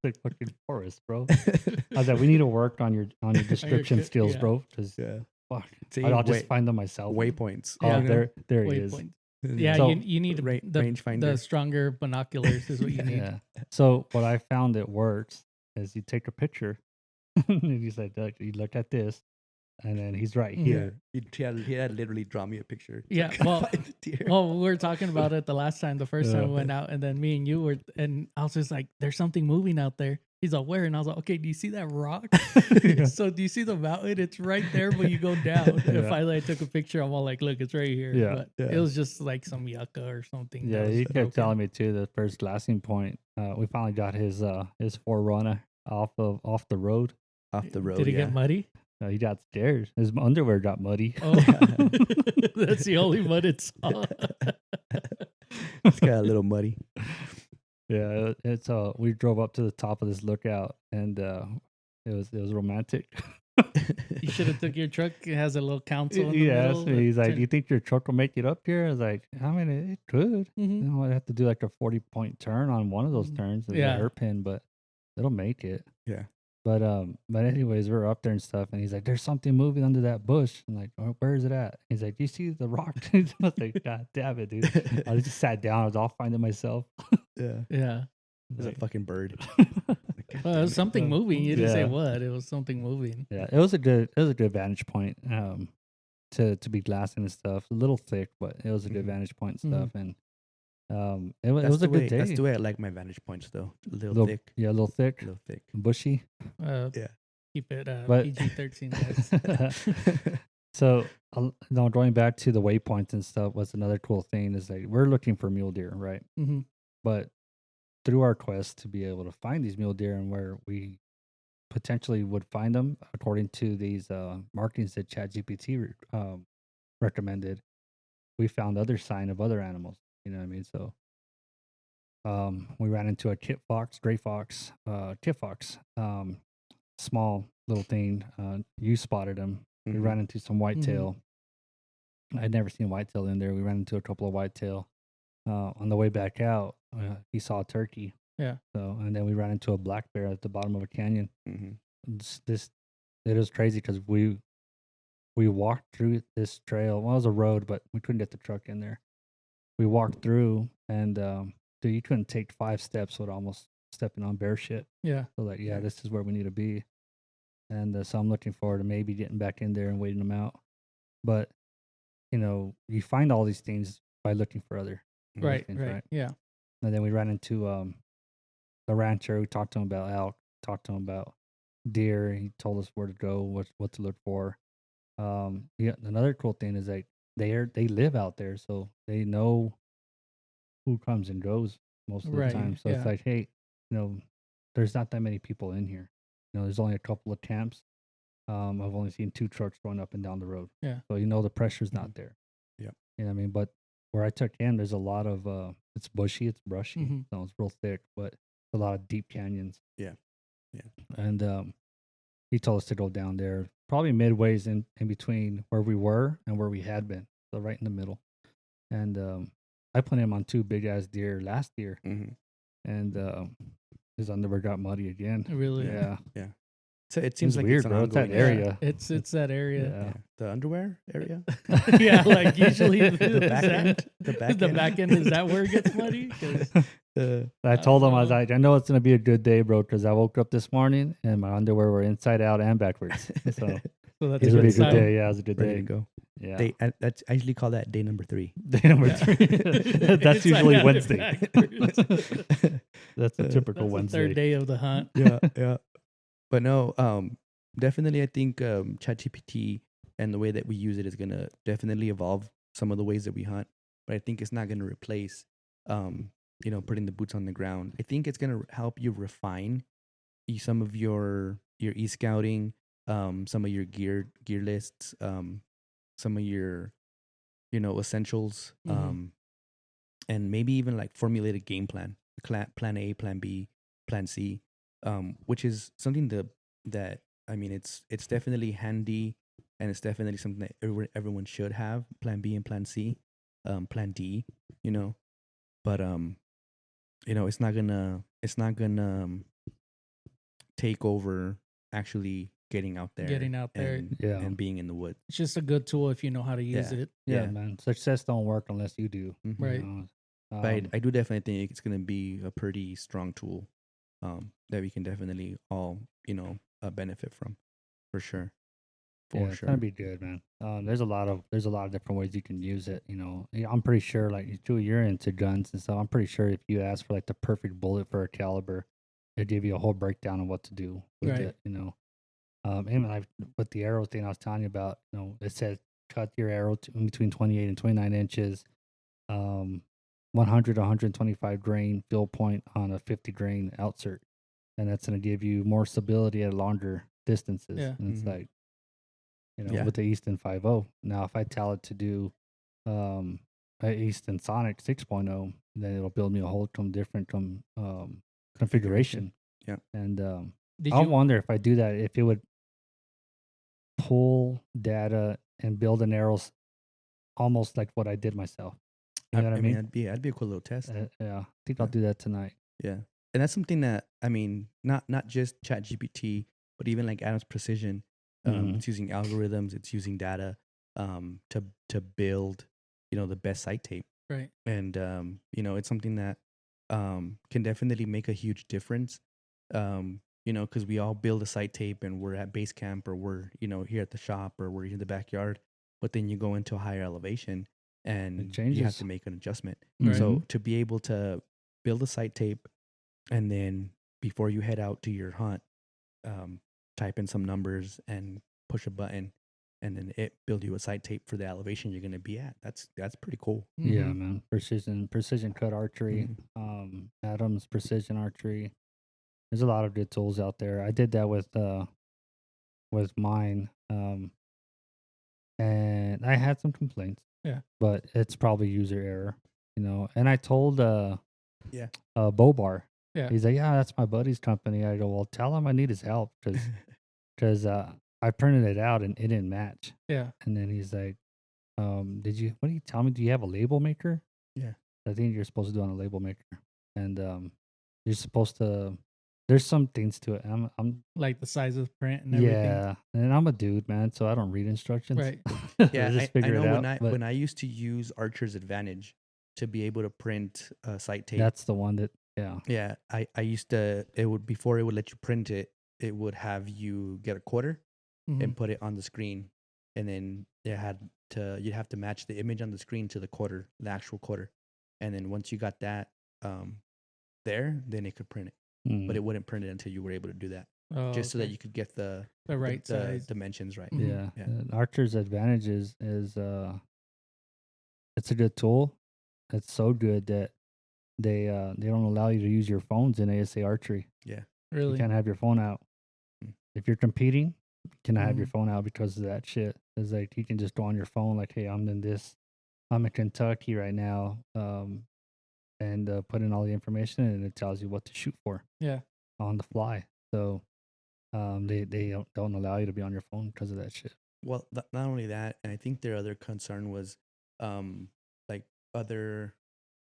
like fucking forest, bro." I was like, "We need to work on your description skills, yeah. bro, because Yeah. fuck, See, I'll just find them myself." waypoints. Oh, Yeah. there he is. Waypoint. Yeah, So- you need the rangefinder. stronger binoculars is what you need. Yeah. So what I found that works is you take a picture, and he's like, "Look, you look at this," and then he's right Mhm. here. He had literally draw me a picture. It's Yeah, like, well- find the deer. Well, we were talking about it the last time, the first time Yeah. we went out, and then me and you were, and I was just like, "There's something moving out there," He's like, where? And I was like, okay, do you see that rock? Yeah. So do you see the mountain? It's right there, but you go down. And Yeah. finally I took a picture. I'm all like, look, it's right here. Yeah. But Yeah. it was just like some yucca or something. Yeah, that was he kept broken. telling me too. The first glassing point, we finally got his Forerunner off the road. Off the road. Did it yeah. get muddy? He got scared. His underwear got muddy. Oh, that's the only mud it saw. It's got a little muddy. Yeah, it's we drove up to the top of this lookout, and it was romantic. You should have took your truck. It has a little console in the He asked middle. me, he's like, Turn- "Do you think your truck will make it up here?" I was like, "I mean, it could. Mhm. You know, I'd have to do like a 40-point turn on one of those turns, with Yeah. a hairpin, but it'll make it." Yeah. But anyways, we were up there and stuff, and he's like, "There's something moving under that bush." I'm like, "Where is it at?" He's like, "Do you see the rock?" I was like, "God damn it, dude!" I just sat down. I was all finding myself. Yeah. Yeah. It's a Like- fucking bird. Well, it was something Uh, moving. You didn't say yeah. what. It was something moving. Yeah, it was a good vantage point to be glassing and stuff. A little thick, but it was a good Mhm. vantage point Mhm. and stuff. And it was That's a the good way. day. That's the way I like my vantage points, though. A little, Little- thick. Yeah, a little thick, A little thick. bushy. Yeah. Keep it But- PG-13, guys. So now going back to the waypoints and stuff, what's another cool thing is like we're looking for mule deer, right? Mhm. But through our quest to be able to find these mule deer and where we potentially would find them, according to these markings that ChatGPT recommended, we found other sign of other animals. You know what I mean? So we ran into a kit fox, gray fox, kit fox, small little thing. You spotted him. We Mhm. ran into some whitetail. I'd never seen whitetail in there. We ran into a couple of whitetail. On the way back out, he saw a turkey. Yeah. So, and then we ran into a black bear at the bottom of a canyon. Mhm. It was crazy because we walked through this trail. Well, it was a road, but we couldn't get the truck in there. We walked through, and dude, you couldn't take 5 steps without almost stepping on bear shit. Yeah. So like, yeah, this is where we need to be. And so I'm looking forward to maybe getting back in there and waiting them out. But you find all these things by looking for other Right. things, Right. Yeah. And then we ran into the rancher. We talked to him about elk, talked to him about deer. He told us where to go, what to look for. Yeah, another cool thing is like they live out there, so they know who comes and goes most of the Right, time. So yeah. it's like, hey, there's not that many people in here. There's only a couple of camps. I've only seen 2 trucks going up and down the road. Yeah. So the pressure's not there. Yep. You know what I mean? But where I took him, there's a lot of it's bushy, it's brushy, Mhm. so it's real thick, but a lot of deep canyons. Yeah. Yeah. And he told us to go down there, probably midways in between where we were and where we had been, so right in the middle. And I put him on 2 big ass deer last year, Mhm. and his underwear got muddy again. Really. Yeah, So it seems It's like weird, it's an bro. It's that ongoing area. It's that area. yeah. The underwear area. Yeah. Like usually The back is end. that- The back the end. back end, is that where it gets muddy? 'Cause- I told him, I was know. like, I know it's gonna be a good day, bro, because I woke up this morning and my underwear were inside out and backwards. So so that's it's a gonna be good a good sign. day. Yeah, it was a good Ready day. to go. Yeah. I usually call that day number 3. Day number Yeah. 3. That's Inside usually out and Wednesday. backwards. That's a typical That's the Wednesday. third day of the hunt. Yeah. But no, definitely I think ChatGPT and the way that we use it is gonna definitely evolve some of the ways that we hunt. But I think it's not gonna replace putting the boots on the ground. I think it's gonna help you refine some of your e-scouting, some of your gear lists, some of your essentials, Mhm. and maybe even like formulate a game plan, plan A, plan B, plan C, which is something that I mean it's definitely handy, and it's definitely something that everyone should have, plan B and plan C, plan D, but it's not gonna take over actually getting out there, Getting out there. and, Yeah. and being in the woods. It's just a good tool if you know how to use Yeah. it. Yeah, Yeah. man. Success don't work unless you do. Mhm. Right. But But I do definitely think it's going to be a pretty strong tool that we can definitely all, benefit from, for sure. yeah, it's gonna be good, man. There's a lot of different ways you can use it. I'm pretty sure, like, you're into guns and stuff. I'm pretty sure if you ask for like the perfect bullet for a caliber, it give you a whole breakdown of what to do with Right. it. And with the arrow thing I was telling you about, it says cut your arrow in between 28 and 29 inches, 100 125 grain fill point on a 50 grain outsert, and that's going to give you more stability at longer distances. Yeah. And it's Mhm. like, Yeah. with the Easton 5.0. Now, if I tell it to do a Easton Sonic 6.0, then it'll build me a whole different configuration. Yeah. And Did I you? wonder if I do that, if it would pull data and build an arrows almost like what I did myself. You know what I mean? that'd be a cool little test. Yeah, I think I'll Yeah. do that tonight. Yeah, and that's something that not just ChatGPT, but even like Adam's Precision. Mhm. It's using algorithms, it's using data, to build, the best site tape, Right. and it's something that can definitely make a huge difference. Because we all build a site tape and we're at base camp or we're here at the shop or we're in the backyard, but then you go into a higher elevation and you have changes. to make an adjustment. Right. So to be able to build a site tape and then before you head out to your hunt, type in some numbers and push a button, and then it build you a site tape for the elevation you're going to be at. That's pretty cool. Yeah, Mhm. man. Precision cut archery, Adams precision archery. There's a lot of good tools out there. I did that with mine, and I had some complaints. Yeah. But it's probably user error, And I told Yeah. Bobar. Yeah. He's like, yeah, that's my buddy's company. I go, well, tell him I need his help because I printed it out and it didn't match. Yeah. And then he's like, what do you tell me? Do you have a label maker? Yeah. I think you're supposed to do on a label maker. And you're supposed to, there's some things to it. I'm Like the size of print and everything. yeah. And I'm a dude, man, so I don't read instructions. Right. Yeah, I just I figure know it when out. But when I used to use Archer's Advantage to be able to print a site tape. that's the one that, yeah. Yeah, I used to. It would before it would let you print it. It would have you get a quarter Mhm. and put it on the screen, and then you'd have to match the image on the screen to the quarter, the actual quarter, and then once you got that there, then it could print it. But it wouldn't print it until you were able to do that, Oh, just so that okay. you could get the right size. dimensions right. Mhm. Yeah. Yeah. And Archer's Advantage is it's a good tool. It's so good that they don't allow you to use your phones in ASA archery. You Really. can't have your phone out. Mm. If you're competing, you cannot have your Mhm. phone out because of that shit. It's like you can just go on your phone like, hey, I'm in Kentucky right now, and put in all the information and it tells you what to shoot for. Yeah. On the fly. So they don't allow you to be on your phone because of that shit. Well, not only that, and I think their other concern was, like other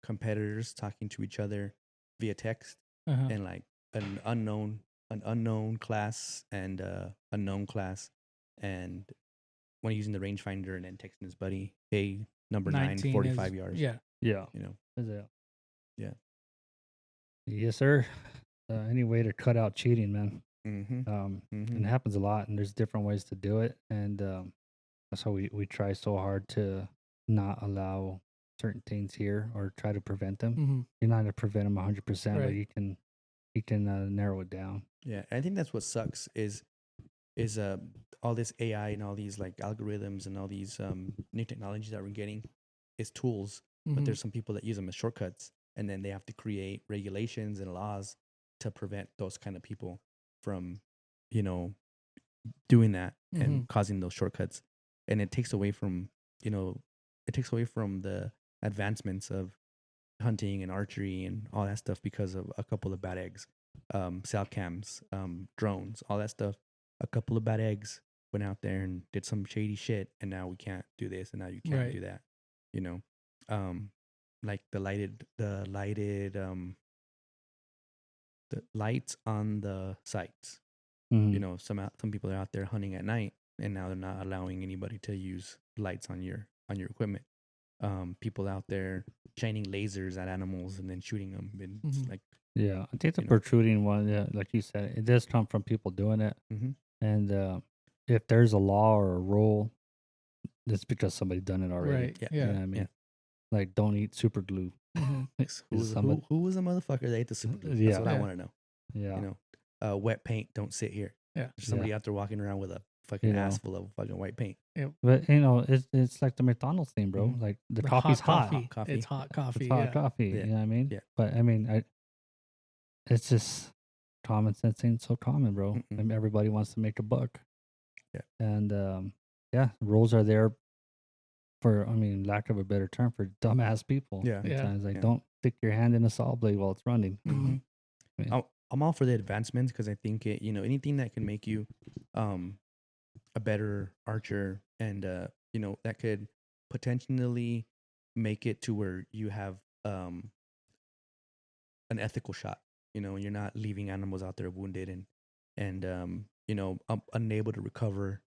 competitors talking to each other via text, Uh-huh. and like an unknown class and unknown class, and when using the rangefinder and then texting his buddy, hey, number 9, 19 45 is, yards. Yeah. You know, Is it? Yeah. Yes, sir. Any way to cut out cheating, man. mm-hmm. It happens a lot, and there's different ways to do it, and that's how we try so hard to not allow certain things here or try to prevent them. Mhm. You're not going to prevent them 100%, but Right. you can narrow it down. Yeah, I think that's what sucks is all this AI and all these like algorithms and all these new technologies that we're getting is tools, but Mhm. there's some people that use them as shortcuts, and then they have to create regulations and laws to prevent those kind of people from, doing that and causing those shortcuts, and it takes away from the advancements of hunting and archery and all that stuff because of a couple of bad eggs, cell cams, drones, all that stuff. A couple of bad eggs went out there and did some shady shit, and now we can't do this, and now you can't Right. do that. Like the lights on the sites. Mhm. Some people are out there hunting at night, and now they're not allowing anybody to use lights on your equipment. People out there shining lasers at animals and then shooting them, and it's Mhm. like, Yeah, I think the you know. protruding one, yeah, like you said, it does come from people doing it. Mhm. And if there's a law or a rule, it's because somebody done it already. Right. Yeah. You know Yeah. what I mean? Yeah. Like, don't eat super glue. Mhm. Who was the motherfucker that ate the super glue? That's Yeah. what I Yeah. want to know. Yeah. You know, wet paint, don't sit here. Yeah. There's somebody out there walking around with a fucking You know. ass full of fucking white paint. But it's like the McDonald's thing, bro. Mhm. Like the The coffee's hot. coffee. coffee. It's hot coffee. It's hot Yeah. coffee. Yeah. You know what I mean? Yeah. But I mean, it's just common sense ain't so common, bro. Mm-mm. And everybody wants to make a buck. Yeah. And yeah, rules are there for, I mean, lack of a better term, for dumbass people. Yeah. Yeah. Sometimes like Yeah. don't stick your hand in a saw blade while it's running. Mhm. Yeah. I'm all for the advancements because I think it, anything that can make you a better archer and that could potentially make it to where you have an ethical shot. You're not leaving animals out there wounded and unable to recover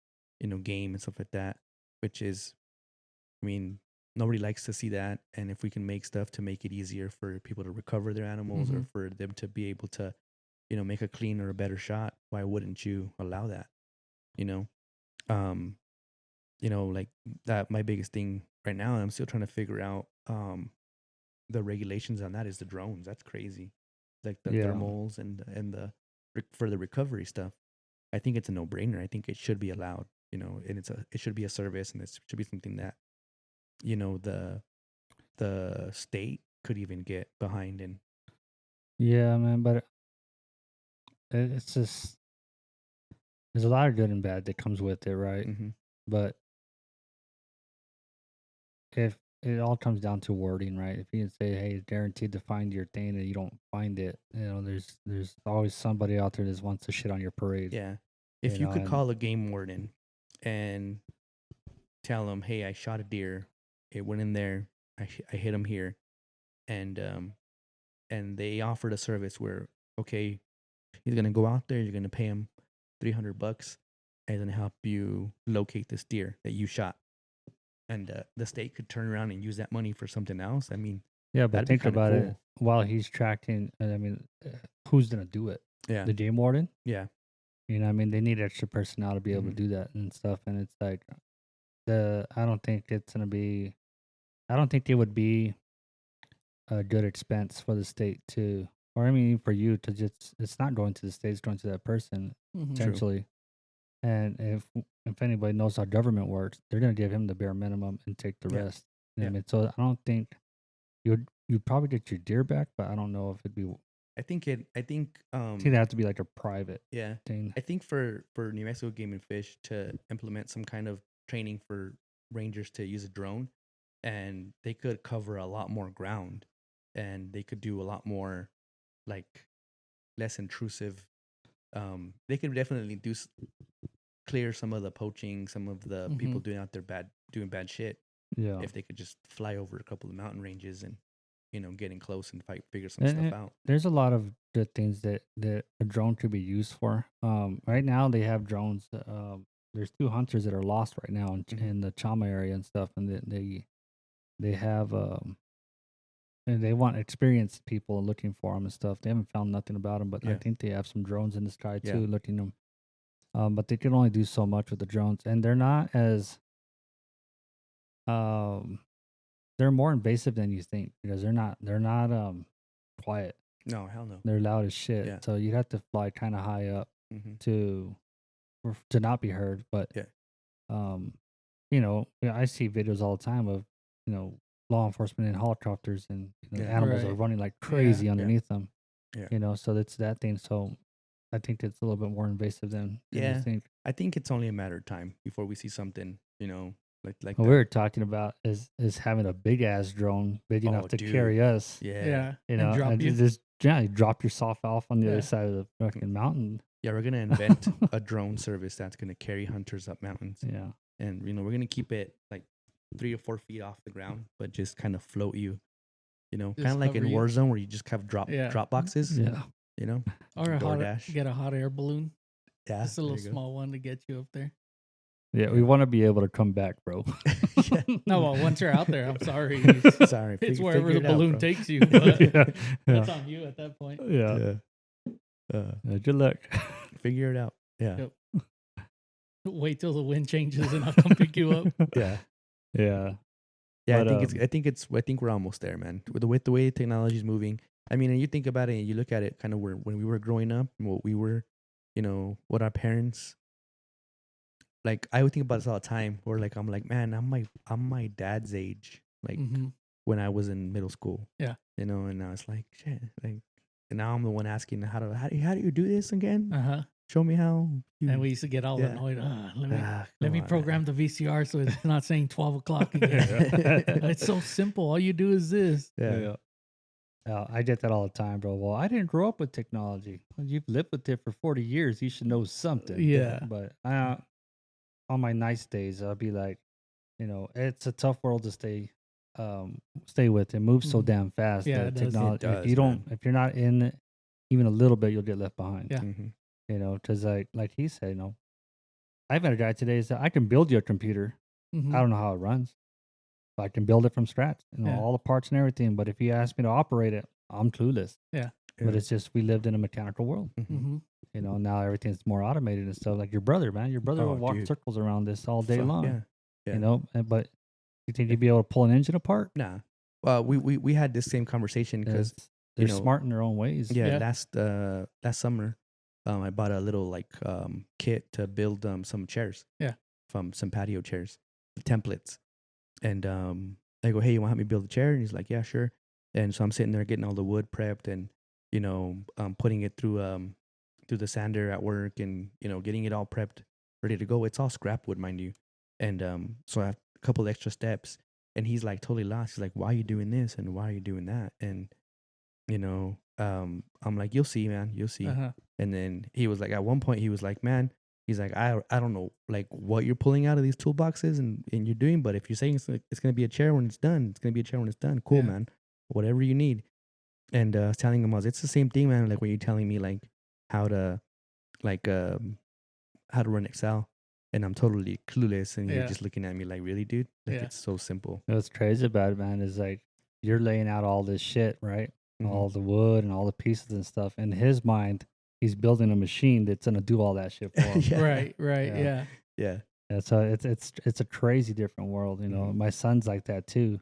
game and stuff like that, which is, I mean, nobody likes to see that. And if we can make stuff to make it easier for people to recover their animals or for them to be able to make a clean or a better shot, why wouldn't you allow that? Like that, my biggest thing right now, and I'm still trying to figure out the regulations on that, is the drones. That's crazy. Like the Yeah. thermals and the for the recovery stuff. I think it's a no-brainer. I think it should be allowed, and it should be a service, and it should be something that the state could even get behind. And Yeah, man, but it's just, there's a lot of good and bad that comes with it, right? Mhm. But if it all comes down to wording, right? If you can say, "Hey, it's guaranteed to find your thing," and you don't find it, there's always somebody out there that wants to shit on your parade. yeah, if You you know, could and- call a game warden and tell them, "Hey, I shot a deer. It went in there. I hit him here," and they offered a service where, okay, he's gonna go out there. You're gonna pay him $300, and then help you locate this deer that you shot. And the state could turn around and use that money for something else. I mean, Yeah, but that'd be think kinda about it. cool. While he's tracking, I mean, who's gonna do it? yeah, The game warden. yeah, You know, what I mean, they need extra personnel to be able to Mhm. do that and stuff. And it's like, I don't think it's gonna be. I don't think it would be a good expense for the state to, or I mean, for you to just. It's not going to the state; it's going to that person Mhm. essentially. And if anybody knows how government works, they're gonna give him the bare minimum and take the Yeah. rest. You know what Yeah. I mean, so I don't think you'd probably get your deer back, but I don't know if it'd be. I think It'd have to be like a private yeah. thing. I think for New Mexico Game and Fish to implement some kind of training for rangers to use a drone, and they could cover a lot more ground, and they could do a lot more, like, less intrusive. They could definitely clear some of the poaching, some of the people doing bad shit. Yeah. If they could just fly over a couple of mountain ranges and getting close and figure some And stuff out. there's a lot of good things that a drone could be used for. Right now they have drones. There's 2 hunters that are lost right now Mhm. in the Chama area and stuff, and they have and they want experienced people looking for them and stuff. They haven't found nothing about them, but I Yeah. think they have some drones in the sky Yeah. too, looking them. But they can only do so much with the drones, and they're not as they're more invasive than you think because they're not quiet. No, hell no. They're loud as shit. Yeah. So you have to fly kind of high up Mm-hmm. to not be heard. But Yeah. I see videos all the time of law enforcement in helicopters and Yeah. animals are Right. running like crazy Yeah. underneath them. Yeah. So that's that thing. So I think it's a little bit more invasive than Yeah. you think. I think it's only a matter of time before we see something, like What that. we were talking about is having a big ass drone big enough Oh, to dude. carry us. Yeah. Yeah. You know, and drop and you. just you drop yourself off on the Yeah. other side of the fucking mountain. Yeah, we're gonna invent a drone service that's gonna carry hunters up mountains, Yeah. and we're gonna keep it like 3 or 4 feet off the ground, but just kind of float you. Kind Just of like in hover you. Warzone where you just have drop boxes. Yeah. Or DoorDash. get a hot air balloon. Yeah, Just a there little you go. small one to get you up there. Yeah. We want to be able to come back, bro. Yeah. No, well, once you're out there, I'm sorry. Sorry, It's figure- wherever figure the it out, balloon bro. takes you. But yeah. that's on you at that point. Yeah. Good luck. Figure it out. Yeah, Yep. Wait till the wind changes and I'll come pick you up. yeah, Yeah. yeah. But, I think we're almost there, man. With the way technology is moving, I mean, and you think about it and you look at it kind of where when we were growing up and what we were, what our parents, like I would think about this all the time. Where like I'm like, man, I'm my dad's age, like Mm-hmm. when I was in middle school. Yeah. And now it's like shit, like, and now I'm the one asking how do you do this again? Uh-huh. Show me how. And we used to get all Yeah. annoyed. Let me come on, program the VCR so it's not saying 12 o'clock again. It's so simple. All you do is this. Yeah. I get that all the time, bro. Well, I didn't grow up with technology. Well, you've lived with it for 40 years. You should know something. Yeah. But on my nice days, I'll be like, it's a tough world to stay with. It moves so Mhm. damn fast. Yeah, the it does. technology. It If does, you don't, man. if you're not in it, even a little bit, you'll get left behind. Yeah. Mhm. Because like he said, I've had a guy today that I can build you a computer. Mhm. I don't know how it runs, but I can build it from scratch. Yeah. All the parts and everything. But if you ask me to operate it, I'm clueless. But it's just we lived in a mechanical world. Mhm. Mhm. Now everything's more automated and stuff. Like your brother, man, your brother Oh, will walk dude. circles around this all day Fuck, long. yeah. But you think you'd be able to pull an engine apart? Nah. Well, we had this same conversation because They're you know, smart in their own ways. Yeah. last summer, I bought a little like kit to build some chairs. Yeah. From some patio chairs, templates, and I go, hey, you want to help me build a chair? And he's like, yeah, sure. And so I'm sitting there getting all the wood prepped and putting it through the sander at work and getting it all prepped, ready to go. It's all scrap wood, mind you, and so I have a couple extra steps. And he's like totally lost. He's like, why are you doing this and why are you doing that? And I'm like, you'll see, man, you'll see. Uh-huh. And then he was like, at one point, he was like, man, he's like, I don't know, like what you're pulling out of these toolboxes and you're doing, but if you're saying it's gonna be a chair when it's done, it's gonna be a chair when it's done. Cool, Yeah. man. Whatever you need. And I was telling him, it's the same thing, man. Like when you're telling me like how to run Excel, and I'm totally clueless, and you're Yeah. just looking at me like, really, dude? Like Yeah. it's so simple. What's crazy about it, man, is like you're laying out all this shit, right? Mhm. All the wood and all the pieces and stuff. In his mind, he's building a machine that's gonna do all that shit for him. Yeah. Right. Yeah. Yeah. Yeah. Yeah, so it's a crazy different world. Mhm. My son's like that too,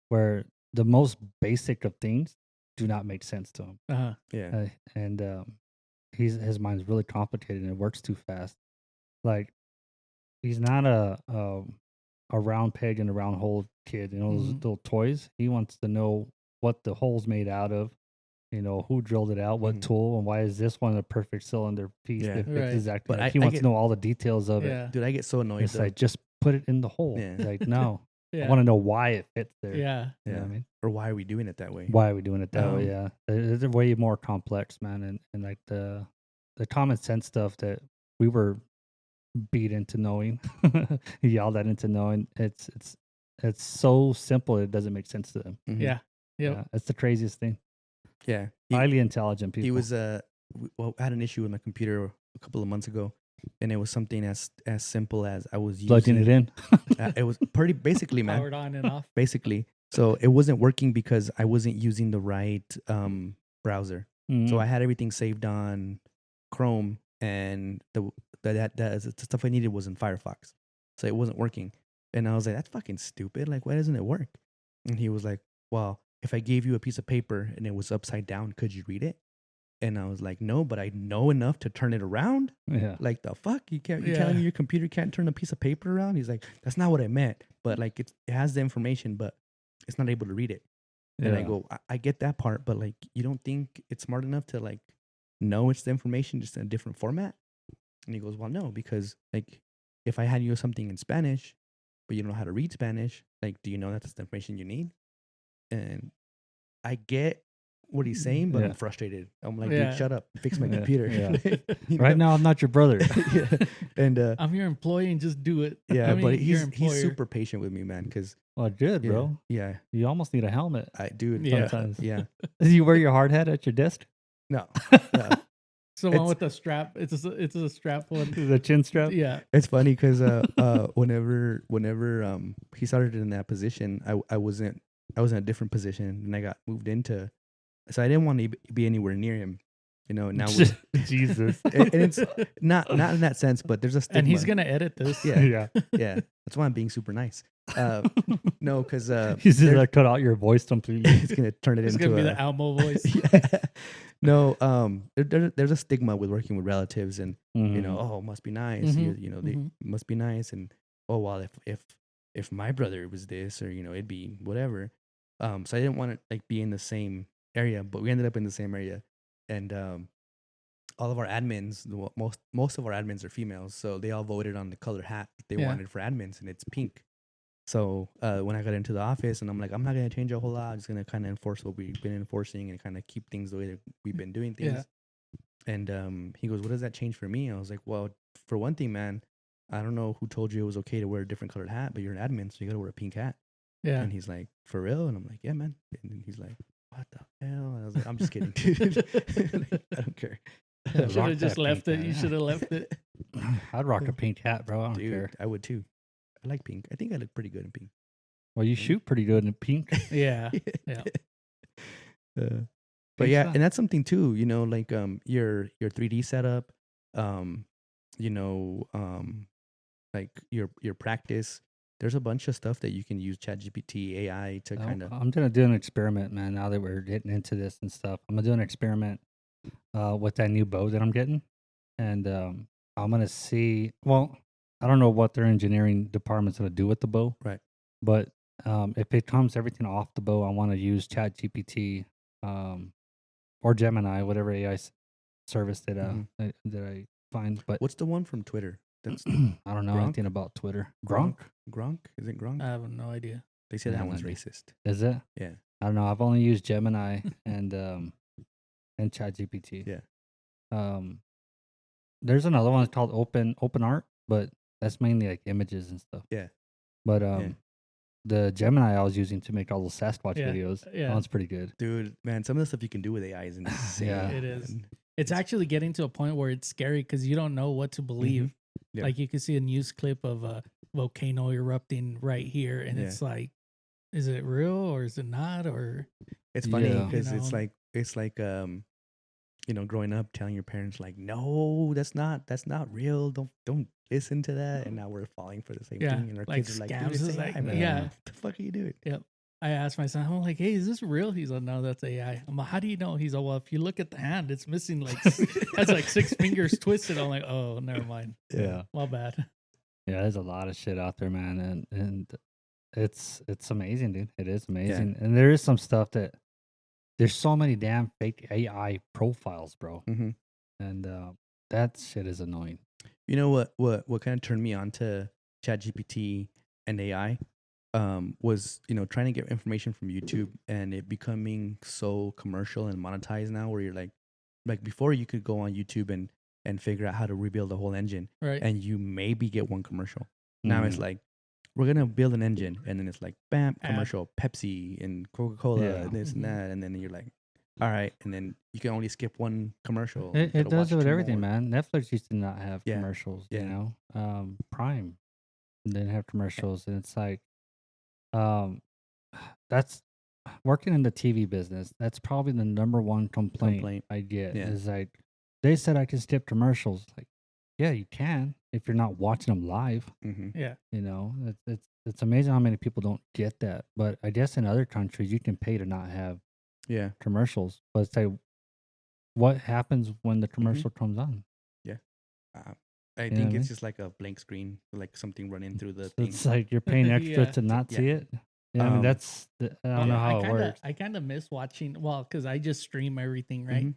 where the most basic of things do not make sense to him, Uh-huh. Yeah. and his mind's really complicated and it works too fast. Like he's not a round peg in a round hole kid. Those Mhm. little toys. He wants to know what the hole's made out of. Who drilled it out, what Mhm. tool, and why is this one a perfect cylinder piece Yeah. that fits Right. exactly? But Like, I he wants get- to know all the details of it. Yeah. Dude, I get so annoyed. It's though. like just put it in the hole. Yeah. Like no, Yeah. I want to know why it fits there. Yeah. You know what Yeah. I mean? Or why are we doing it that way? Why are we doing it that way? Um, Yeah, it's way more complex, man, and like the common sense stuff that we were beat into knowing, yelled at into knowing. It's so simple it doesn't make sense to them. Mhm. Yeah. Yep. Yeah, it's the craziest thing. Yeah. Highly intelligent people. He was I had an issue with my computer a couple of months ago, and it was something as simple as I was plugging using it in. it was pretty basically, man. Powered on and off. Basically, so it wasn't working because I wasn't using the right browser. So I had everything saved on Chrome, and the stuff I needed was in Firefox, so it wasn't working. And I was like, "That's fucking stupid! Like, why doesn't it work?" And he was like, "Well, if I gave you a piece of paper and it was upside down, could you read it?" And I was like, "No, but I know enough to turn it around." Yeah. Like the fuck, you can't? You Yeah. telling me your computer can't turn a piece of paper around? He's like, "That's not what I meant." But like, it has the information, but it's not able to read it. And I Yeah. go, I get that part, but like, you don't think it's smart enough to like know it's the information just in a different format? And he goes, well, no, because like, if I had you something in Spanish, but you don't know how to read Spanish, like, do you know that's the information you need? And I get what he's saying, but Yeah. I'm frustrated. I'm like, Yeah. dude, shut up, fix my Yeah. computer. Yeah. You Right know? now, I'm not your brother. Yeah. And I'm your employee and just do it. yeah, I mean, but your he's employer. super patient with me, man. Because Well, good, bro. yeah, You almost need a helmet. I dude, Yeah. Sometimes. yeah, You wear your hard hat at your desk? no, no. So one it's- with the strap. It's a strap one. The chin strap? Yeah. It's funny because whenever he started in that position, I was in a different position, and I got moved into, so I didn't want to be anywhere near him, Now Jesus. and it's not in that sense, but there's a stigma. And he's gonna edit this. Yeah. Yeah. Yeah, That's why I'm being super nice. No, because You just like cut out your voice completely. it's gonna turn it It's into gonna be a the Almo voice. yeah. No, there's a stigma with working with relatives, and you know, Mhm. oh, must be nice. Mhm, You know, they mhm. must be nice, and oh well, if my brother was this, or you know, it'd be whatever. So I didn't want to like be in the same area, but we ended up in the same area, and all of our admins, most of our admins are females, so they all voted on the color hat that they Yeah. wanted for admins, and it's pink. So when I got into the office, and I'm like, I'm not gonna change a whole lot. I'm just gonna kind of enforce what we've been enforcing and kind of keep things the way that we've been doing things. Yeah. And he goes, "What does that change for me?" I was like, "Well, for one thing, man, I don't know who told you it was okay to wear a different colored hat, but you're an admin, so you gotta wear a pink hat." Yeah. And he's like, "For real?" And I'm like, "Yeah, man." And then he's like, "What the hell?" And I was like, "I'm just kidding, dude. Like, I don't care." Should Rock have just that left pink it. hat, You yeah. should have left it. I'd rock a pink hat, bro. I don't Dude, care. I would too. I like pink. I think I look pretty good in pink. Well, you shoot pretty good in pink. Yeah. Yeah. But Pink's yeah, not- and that's something too, you know, like your 3D setup, you know, like your practice. There's a bunch of stuff that you can use ChatGPT, AI to kind of I'm gonna do an experiment, man. Now that we're getting into this and stuff, I'm gonna do an experiment with that new bow that I'm getting, and I'm gonna see. Well, I don't know what their engineering department's gonna do with the bow, Right. But if it comes everything off the bow, I want to use ChatGPT or Gemini, whatever AI service that Mhm. that I find. But What's the one from Twitter? That's I don't know Gronk? anything about Twitter. Gronk? Gronk? Is it Gronk? I have no idea. They say I that have no one's idea. racist. Is it? Yeah. I don't know. I've only used Gemini and ChatGPT. Yeah. There's another one called OpenArt, but that's mainly like images and stuff. Yeah. But Yeah. the Gemini I was using to make all those Sasquatch Yeah, videos, yeah. that one's pretty good. Dude, man, some of the stuff you can do with AI is insane. Yeah. It is. man. It's actually getting to a point where it's scary because you don't know what to believe. Yeah. Like you can see a news clip of a volcano erupting right here, and Yeah. it's like, is it real or is it not? Or It's funny Yeah. because You it's know. like you know, growing up telling your parents like, no, that's not real. Don't listen to that. And now we're falling for the same Yeah, thing. And our like kids are like, scams dude, it's is AI, like- man. yeah. What the fuck are you doing? I asked my son, I'm like, hey, is this real? He's like, no, that's AI. I'm like, how do you know? He's like, well, if you look at the hand, it's missing like that's like 6 fingers twisted. I'm like, oh, never mind. Yeah. My bad. Yeah, there's a lot of shit out there, man, and it's amazing, dude. It is amazing, and there is some stuff that there's so many damn fake AI profiles, bro, Mm-hmm. and that shit is annoying. You know what kind of turned me on to ChatGPT and AI was, you know, trying to get information from YouTube and it becoming so commercial and monetized now where you're like before you could go on YouTube and figure out how to rebuild the whole engine Right. and you maybe get one commercial. Now it's Mhm. like we're gonna build an engine and then it's like bam, Ad. commercial, Pepsi and Coca-Cola Yeah. and this Mhm. and that, and then you're like, all right, and then you can only skip one commercial. You It gotta does watch it with two everything, more. man. Netflix used to not have Yeah. commercials, Yeah. you know. Prime didn't have commercials, and it's like, um, that's working in the TV business. That's probably the number one complaint I get Yeah. is like they said I can skip commercials. Like, yeah, you can if you're not watching them live. Mm-hmm. Yeah. You know, it's amazing how many people don't get that. But I guess in other countries you can pay to not have Yeah. commercials. But it's like, what happens when the commercial comes on? I You know think what I it's mean? just like a blank screen, like something running through the So thing. it's like you're paying extra Yeah. to not Yeah. see it. Yeah, I mean Um, that's I don't know how it works. I kind of miss watching. Well, because I just stream everything, right? Mhm.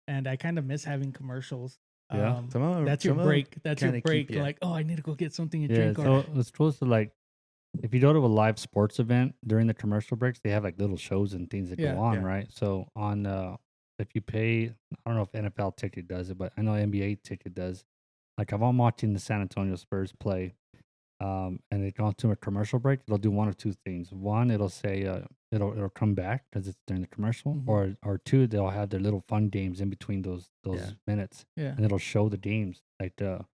And I kind of miss having commercials. Yeah. Some of 'em- That's your some of 'em break. That's your kinda break. keep- yeah. Like, oh, I need to go get something to Yeah, drink. so Or it's close to like if you go to a live sports event during the commercial breaks, they have like little shows and things that Yeah. go on, Yeah. right? So on if you pay, I don't know if NFL ticket does it, but I know NBA ticket does. Like if I'm watching the San Antonio Spurs play, and they go into a commercial break, it'll do one of two things. One, it'll say it'll come back because it's during the commercial, Mhm. or two, they'll have their little fun games in between those Yeah. minutes, yeah, and it'll show the games like the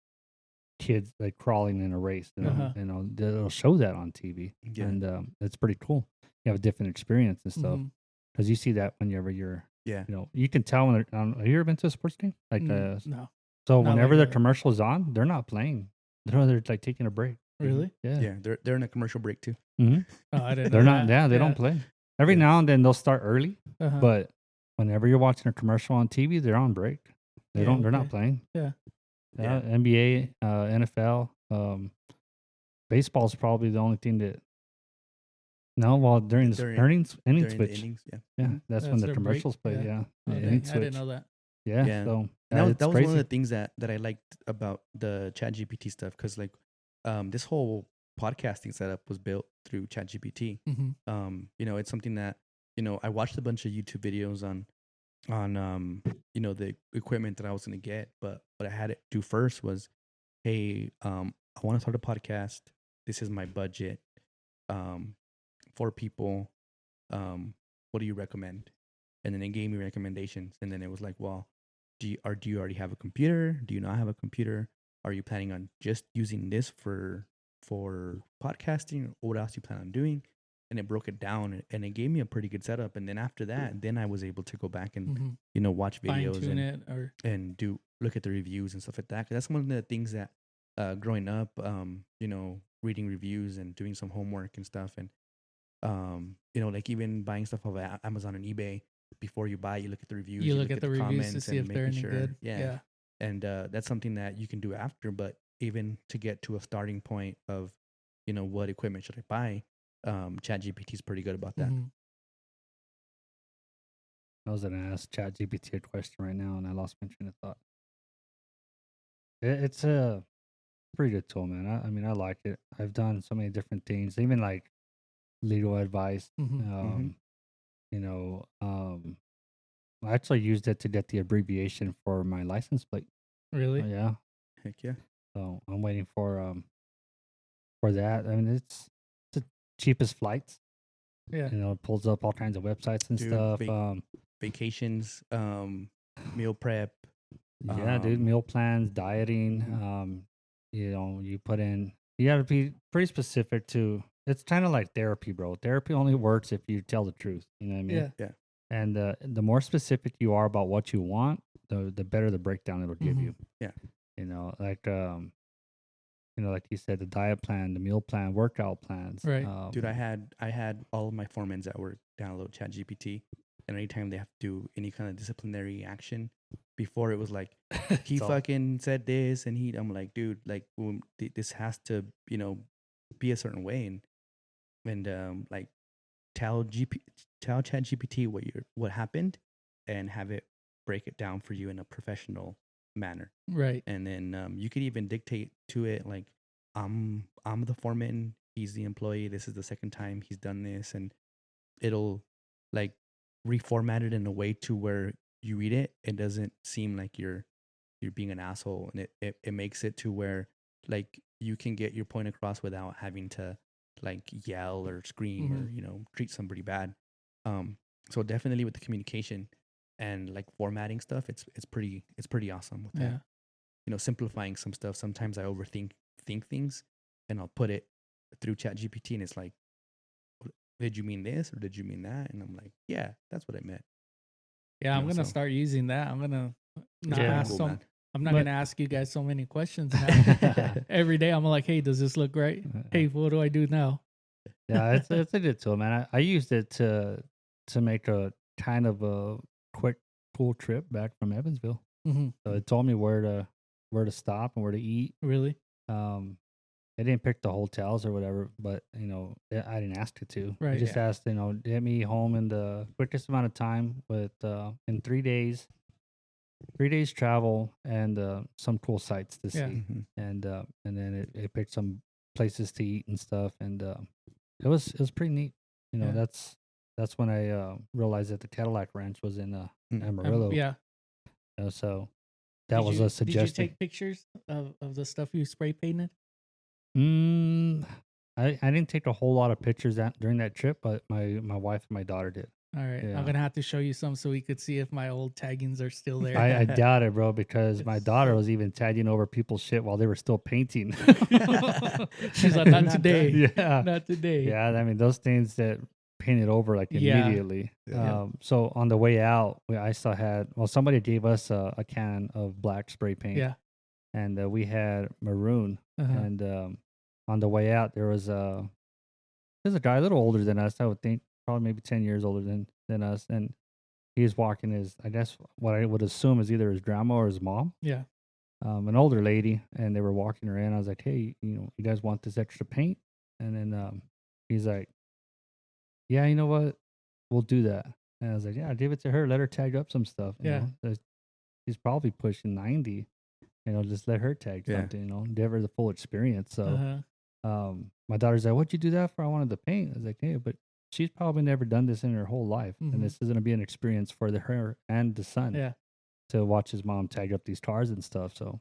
kids like crawling in a race. Uh-huh. You know, they'll show that on TV, Yeah. and it's pretty cool. You have a different experience and stuff Mhm. because you see that whenever you're, Yeah. you know, you can tell when they're. Have you ever been to a sports game? Like, No. so not whenever like the that. commercial's on, they're not playing. They're like taking a break. Really? Yeah. Yeah, they're in a commercial break too. Mhm. Oh, I didn't They're know not. that. Yeah, they don't play. Every Yeah. now and then they'll start early, Uh-huh. but whenever you're watching a commercial on TV, they're on break. They Yeah, don't. They're not okay. playing. Yeah. Yeah. NBA, NFL, baseball's probably the only thing that. No, well, during the During- innings During the switch. innings, yeah. Yeah, Mhm. that's when That's the their break? commercials play. Yeah. Yeah, Oh, the dang, innings I switch. didn't know that. Yeah, Yeah. so And that was it's one of crazy. the things that I liked about the ChatGPT stuff, because like this whole podcasting setup was built through ChatGPT. Mm-hmm. It's something that I watched a bunch of YouTube videos on the equipment that I was gonna get, but what I had to do first was, hey, I want to start a podcast. This is my budget. 4 people. What do you recommend? And then it gave me recommendations, and then it was like, well, do you already have a computer? Do you not have a computer? Are you planning on just using this for podcasting? Or what else you plan on doing? And it broke it down, and it gave me a pretty good setup. And then after that, then I was able to go back and Mm-hmm. watch Fine videos tune it or and look at the reviews and stuff like that. 'Cause that's one of the things that growing up, reading reviews and doing some homework and stuff, and like even buying stuff off of Amazon and eBay. Before you buy, you look at the reviews. you look at the reviews to see if they're any making good. Yeah. And that's something that you can do after. But even to get to a starting point of, what equipment should I buy, ChatGPT is pretty good about that. Mhm. I was gonna ask ChatGPT a question right now, and I lost my train of thought. It's a pretty good tool, man. I mean, I like it. I've done so many different things, even like legal advice. Mhm. You know, I actually used it to get the abbreviation for my license plate. Really? Yeah, Heck yeah. so I'm waiting for that. I mean, it's the cheapest flights. Yeah. You know, it pulls up all kinds of websites and Dude, stuff. Vacations, meal prep. Yeah, dude, meal plans, dieting. You put in. You got to be pretty specific to. It's kind of like therapy, bro. Therapy only works if you tell the truth. You know what I mean? Yeah. And the more specific you are about what you want, the better the breakdown it'll give you. Yeah. Like you said, the diet plan, the meal plan, workout plans. Right. Dude, I had all of my foremans at work download ChatGPT, and anytime they have to do any kind of disciplinary action, before it was like he It's all- fucking said this, and I'm like, dude, like this has to be a certain way, and like tell ChatGPT what happened, and have it break it down for you in a professional manner. Right. And then you could even dictate to it like, I'm the foreman, he's the employee, this is the second time he's done this, and it'll like reformat it in a way to where you read it, it doesn't seem like you're being an asshole, and it makes it to where like you can get your point across without having to like yell or scream or treat somebody bad. So definitely with the communication and like formatting stuff, it's pretty awesome with that. Simplifying some stuff. Sometimes I think things, and I'll put it through ChatGPT, and it's like, did you mean this or did you mean that? And I'm like, yeah, that's what I meant. Yeah, I'm know, gonna so- start using that. I'm gonna not Yeah. ask Cool, some. man. I'm not But- gonna ask you guys so many questions now. Every day I'm like, hey, does this look right? Hey, what do I do now? Yeah, it's a good tool, man. I used it to make a kind of a quick pool trip back from Evansville. Mm-hmm. So it told me where to stop and where to eat. Really? It didn't pick the hotels or whatever, but I didn't ask it to. I Right, just asked, get me home in the quickest amount of time with in 3 days. 3 days travel and some cool sites to see. Yeah. Mhm. And then it picked some places to eat and stuff, and it was pretty neat. Yeah. That's when I realized that the Cadillac Ranch was in Amarillo. Yeah. So that was a Did suggestion. you take pictures of the stuff you spray painted? I didn't take a whole lot of pictures during that trip, but my wife and my daughter did. All right. Yeah. I'm gonna have to show you some so we could see if my old taggings are still there. I doubt it, bro, because my daughter was even tagging over people's shit while they were still painting. She's like, not Not today. Yeah. Not today. Yeah, I mean those things that painted over like Yeah. immediately. Yeah. So on the way out, I still had somebody gave us a can of black spray paint. Yeah. And we had maroon, Uh-huh. and on the way out, there's a guy a little older than us. I would think probably maybe 10 years older than us, and he was walking his, I guess what I would assume is either his grandma or his mom, Yeah. an older lady, and they were walking her in. I was like, hey, you guys want this extra paint? And then he's like, yeah, you know what? We'll do that. And I was like, yeah, give it to her. Let her tag up some stuff. Yeah. She's probably pushing 90. Just let her tag Yeah. something, give her the full experience. So Uh-huh. my daughter's like, what'd you do that for? I wanted the paint. I was like, hey, but she's probably never done this in her whole life. Mhm. And this is going to be an experience for her and the son Yeah. to watch his mom tag up these cars and stuff. So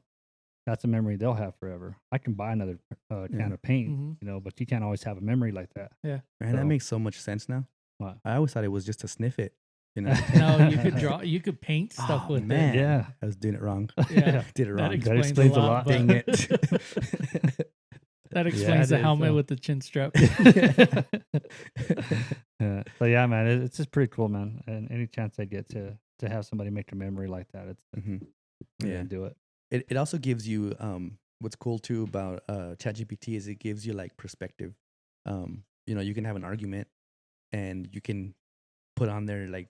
that's a memory they'll have forever. I can buy another can of paint, Mhm. but you can't always have a memory like that. Man, So- that makes so much sense now. What? I always thought it was just to sniff it. No, you could draw. You could paint stuff Oh, with man. Yeah. I was doing it wrong. it. Yeah. Did it That wrong. explains a lot. Dang but- it. That explains the it is, helmet so- with the chin strap. So yeah, man, it's just pretty cool, man. And any chance I get to have somebody make a memory like that, Mhm. I'm Yeah. gonna do it. It also gives you what's cool too about ChatGPT is it gives you like perspective. You can have an argument and you can put on there like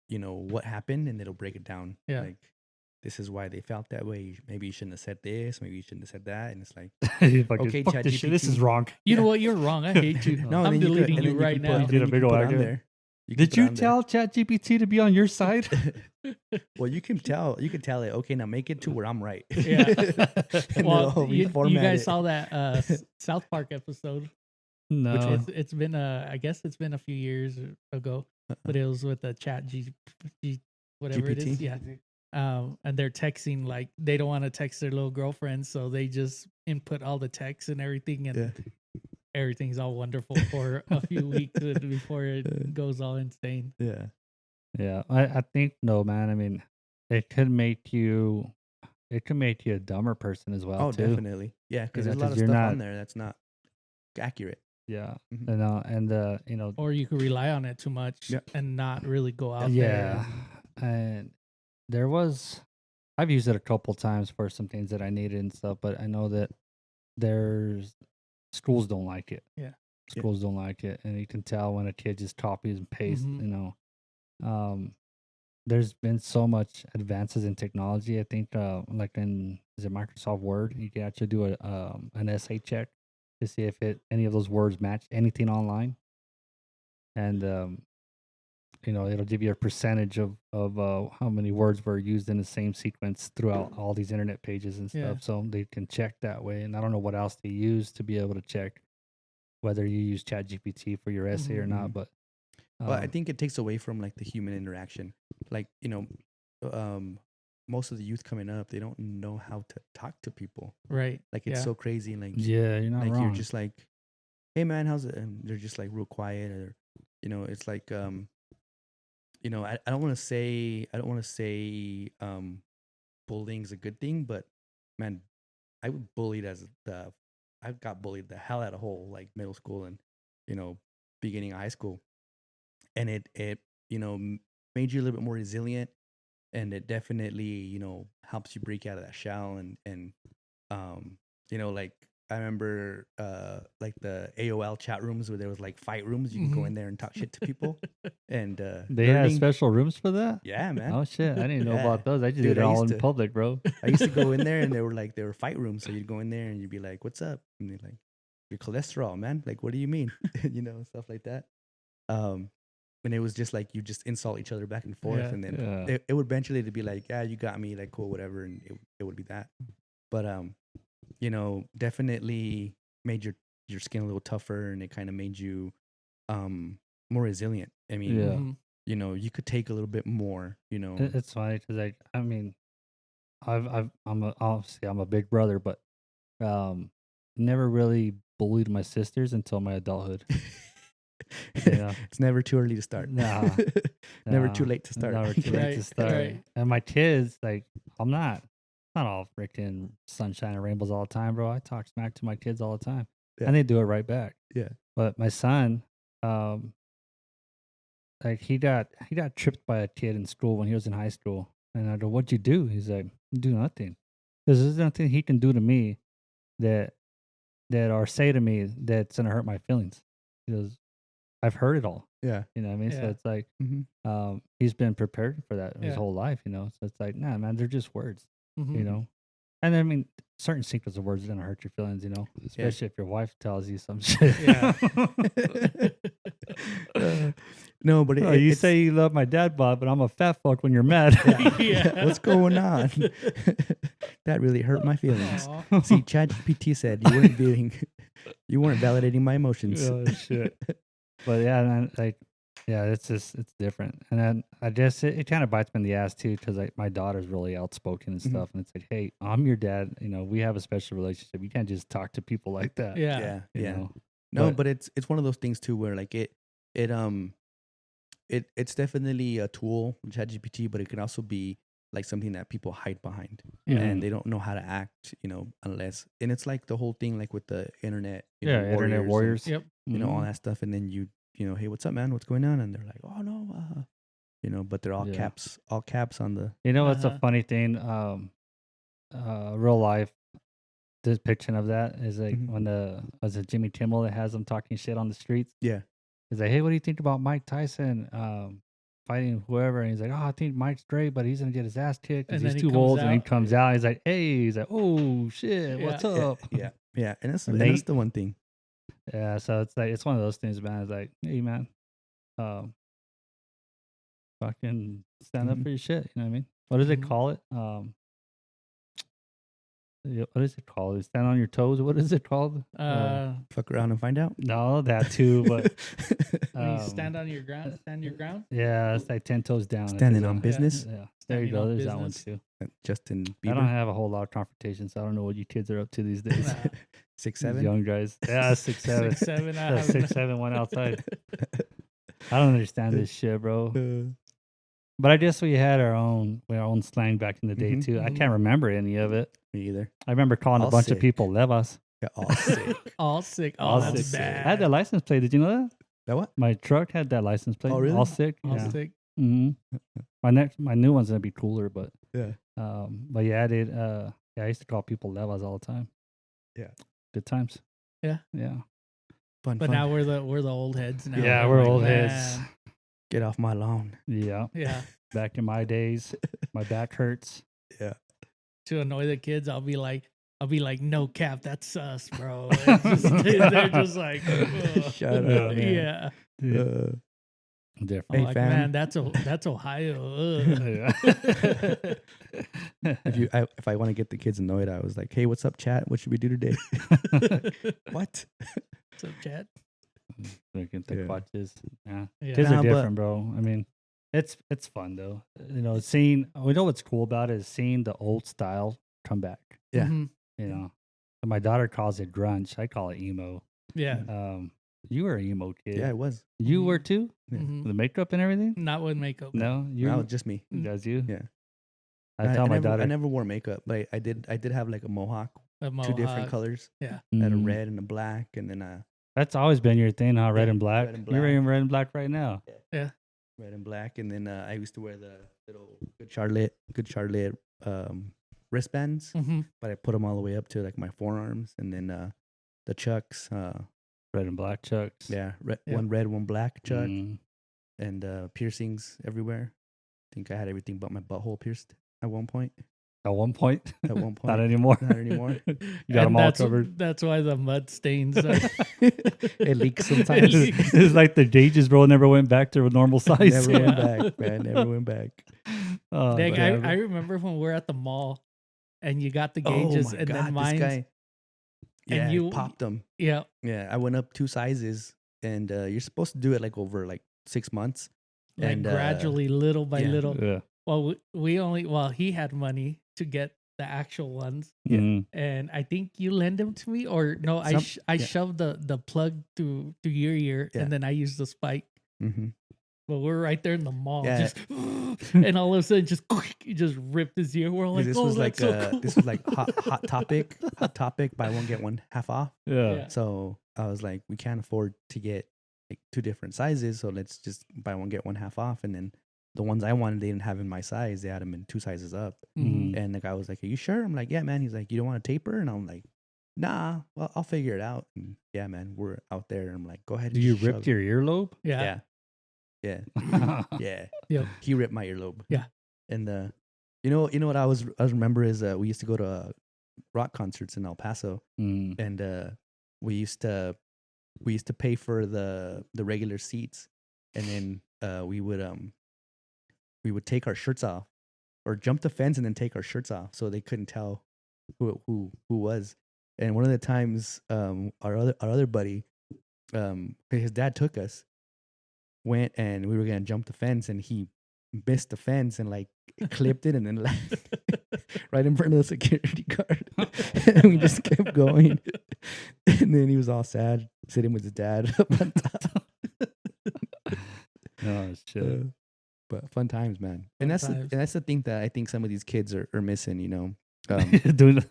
what happened and it'll break it down. Yeah. Like this is why they felt that way. Maybe you shouldn't have said this. Maybe you shouldn't have said that. And it's like Okay, fuck this shit. This is ChatGPT. wrong. You know what? You're wrong. I hate you. no, and I'm then deleting and you then right can put- now. and Did a then you big can ol' put on argument. there. You can Did put you on there. tell ChatGPT to be on your side? Well, you can tell it. Okay, now make it to where I'm right. Yeah. And Well, it'll you reformat guys it. saw that South Park episode. No. It's been I guess it's been a few years ago, but it was with the Chat whatever it is. GPT? Yeah. And they're texting like they don't want to text their little girlfriend, so they just input all the texts and everything, and everything's all wonderful for a few weeks before it goes all insane. Yeah. Yeah, I think no, man. I mean, it could make you a dumber person as well. Oh, too. definitely. Yeah, because You there's know, a lot 'cause of you're stuff not- on there that's not accurate. Yeah, Mhm. and Or you could rely on it too much Yeah. and not really go out there. yeah, and I've used it a couple times for some things that I needed and stuff, but I know that schools don't like it. Yeah. Schools don't like it, and you can tell when a kid just copies and pastes. Mhm. There's been so much advances in technology. I think, like is it Microsoft Word, you can actually do an essay check to see if any of those words match anything online, and it'll give you a percentage of how many words were used in the same sequence throughout all these internet pages and stuff. Yeah. So they can check that way. And I don't know what else they use to be able to check whether you use ChatGPT for your essay or not. Mhm. But Well, I think it takes away from like the human interaction. Like, most of the youth coming up, they don't know how to talk to people. Right. Like it's Yeah. so crazy. And like, yeah, you're not like wrong. you're just like, hey man, how's it? And they're just like real quiet, or it's like I don't want to say bullying's a good thing, but man, I got bullied the hell out of whole like middle school and beginning of high school, and it made you a little bit more resilient, and it definitely helps you break out of that shell, and like I remember like the AOL chat rooms where there was like fight rooms. You can go Mhm. in there and talk shit to people, and They had learning- special rooms for that? yeah, man. Oh shit, I didn't know Yeah. about those. I just Dude, did it I all used in to- public, bro. I used to go in there and they were fight rooms. So you'd go in there and you'd be like, "What's up?" And they're like, "Your cholesterol, man. Like, what do you mean?" Stuff like that. And it was just like you just insult each other back and forth, Yeah. and then Yeah. it would eventually to be like, "Yeah, you got me." Like, cool, whatever, and it would be that. But definitely made your skin a little tougher, and it kind of made you more resilient. I mean, Yeah. Mhm. you could take a little bit more. It's funny because I mean, obviously I'm a big brother, but never really bullied my sisters until my adulthood. Yeah. It's never too early to start. Nah. Never too Nah, late to start. Never too late to Right, start. right. And my kids, like, I'm not all freaking sunshine and rainbows all the time, bro. I talk smack to my kids all the time, Yeah. and they do it right back. Yeah. But my son, like he got tripped by a kid in school when he was in high school, and I go, "What'd you do?" He's like, "Do nothing." There's nothing he can do to me that that or say to me that's gonna hurt my feelings. He goes, I've heard it all. Yeah. You know what I mean? So Yeah. it's like Mm-hmm. he's been prepared for that his Yeah. whole life, you know. So it's like, nah, man, they're just words, Mhm. you know. And I mean, certain sequence of words are gonna hurt your feelings, you know, especially if your wife tells you some shit. Yeah. No, but Oh, you it's, say you love my dad, Bob, but I'm a fat fuck when you're mad. Yeah. what's going on? That really hurt my feelings. Aw. See, ChatGPT said you weren't validating my emotions. Oh shit! But yeah, man, like, yeah, it's different, and then I guess it kind of bites me in the ass too, because like my daughter's really outspoken and Mhm. stuff, and it's like, hey, I'm your dad, you know, we have a special relationship. You can't just talk to people like that. Yeah. Yeah, you yeah. know? No, But- but it's one of those things too where like it's definitely a tool, ChatGPT, but it can also be like something that people hide behind Yeah. and they don't know how to act, unless, and it's like the whole thing like with the internet, Internet and, warriors. Yep. all Mhm. that stuff, and then hey, what's up, man? What's going on? And they're like, oh no, but they're all Yeah. caps on the. You know what's a Uh-huh. funny thing? Real life depiction of that is like Mhm. when was it Jimmy Kimmel that has them talking shit on the streets? Yeah. He's like, hey, what do you think about Mike Tyson fighting whoever? And he's like, oh, I think Mike's great, but he's gonna get his ass kicked because And then he's he too comes old. And he out. comes out, he's like, hey, he's like, oh shit, what's Yeah. up? Yeah, and that's And that's they- the one thing. Yeah, so it's like it's one of those things, man. It's like, hey, man, fucking stand up Mhm. for your shit. You know what I mean? What does it Mhm. call it? What is it called? Stand on your toes. What is it called? Fuck around and find out. No, that too, but When you um, stand on your ground, stand your ground. yeah, it's like 10 toes down. if Standing it's on a- business. Yeah, there you Standing go. on There's that one business. too. Justin I don't Bieber, have a whole lot of confrontations. So I don't know what you kids are up to these days. Nah. 6'7". These young guys. Yeah, 6'7". 6'7". I Yeah, haven't- 6'7" went outside. I don't understand this shit, bro. Uh, But I guess we had our own slang back in the day Mhm. too. I Mhm. can't remember any of it. Me either. I remember calling a All bunch sick. of people levas. Yeah, all sick. All sick. All Oh, that's sick. bad. I had that license plate. Did you know that? That what? My truck had that license plate. Oh, really? All sick. All yeah. sick. hmm My new one's gonna be cooler, but Yeah. yeah, I did. I used to call people levas all the time. Yeah. Good times. Yeah. Yeah. Fun, But fun. now we're the old heads now. Yeah, we're like, old heads. "Man." Get off my lawn. Yeah. Yeah. Back in my days, my back hurts. Yeah. To annoy the kids, I'll be like, no cap, that's us, bro. It's just- they're just like, "Ugh." Shut up, man. Yeah. Uh, I'm Different. Hey, like, fam. man, that's Ohio. Ugh." if I want to get the kids annoyed, I was like, hey, what's up, chat? What should we do today? What? What's up, Chad? Drinking Yeah. tequaches. Yeah. Yeah. Kids Nah, are but- different, bro. I mean, it's fun though. You know, we know what's cool about it is seeing the old style come back. Yeah. Mhm. You know, and my daughter calls it grunge. I call it emo. Yeah. You were an emo kid. Yeah, it was. You Mhm. were too. Yeah. Mhm. The makeup and everything. Not with makeup. No, you. No, just me. Does you? Yeah. I tell my never, daughter. I never wore makeup, but I did have like a mohawk, A two different mohawk. colors. Yeah. I had a Mm. red and a black, and then That's always been your thing, huh? Red Yeah, and black. red and You're black. wearing red and black right now. red and black, and then I used to wear the little Good Charlotte wristbands, Mhm. but I put them all the way up to like my forearms, and then the Chucks, Red and black chucks. yeah, Yeah. one red, one black Chuck, Mm. and piercings everywhere. I think I had everything but my butthole pierced at one point. At one point. At one point, Not anymore. Not anymore. You got And them all that's, covered. that's why the mud stains. It leaks sometimes. It leaks. It's like the gauges, bro, never went back to a normal size. Never Yeah. went back, man. Never went back. Oh, Dang, damn. I remember when we were at the mall and you got the Oh gauges my and god, then this mine. guy. Yeah, you- popped them. Yeah. Yeah, I went up 2 sizes, and you're supposed to do it like over like 6 months. Like And, gradually, little by yeah. little. Yeah. Well, he had money to get the actual ones. Yeah. Mm. And I think you lend them to me, or no? I Yeah. shoved the plug through your ear, Yeah. and then I used the spike. Mm-hmm. But we're right there in the mall, Yeah. just and all of a sudden, just it just ripped his ear. We're all like, this "Oh, was like that's so cool." this was like hot topic, buy one get one half off. Yeah. Yeah. So I was like, we can't afford to get like 2 different sizes, so let's just buy one get one half off. And then the ones I wanted, they didn't have in my size; they had them in 2 sizes up. Mhm. And the guy was like, "Are you sure?" I'm like, "Yeah, man." He's like, "You don't want a taper?" And I'm like, nah, well, I'll figure it out. And yeah, man, we're out there. And I'm like, go ahead. Do And you just rip shove. your earlobe? Yeah. Yeah. Yeah. Yep. He ripped my earlobe. Yeah. And you know what I remember is we used to go to rock concerts in El Paso, Mm. and we used to pay for the regular seats, and then we would take our shirts off or jump the fence and then take our shirts off so they couldn't tell who was. And one of the times, our other buddy, his dad took us, went, and we were gonna jump the fence, and he missed the fence and like clipped it and then right in front of the security guard. And we just kept going. And then he was all sad, sitting with his dad up on top. Oh shit. But fun times, man. Fun And times. that's the thing that I think some of these kids are missing, you know. Doing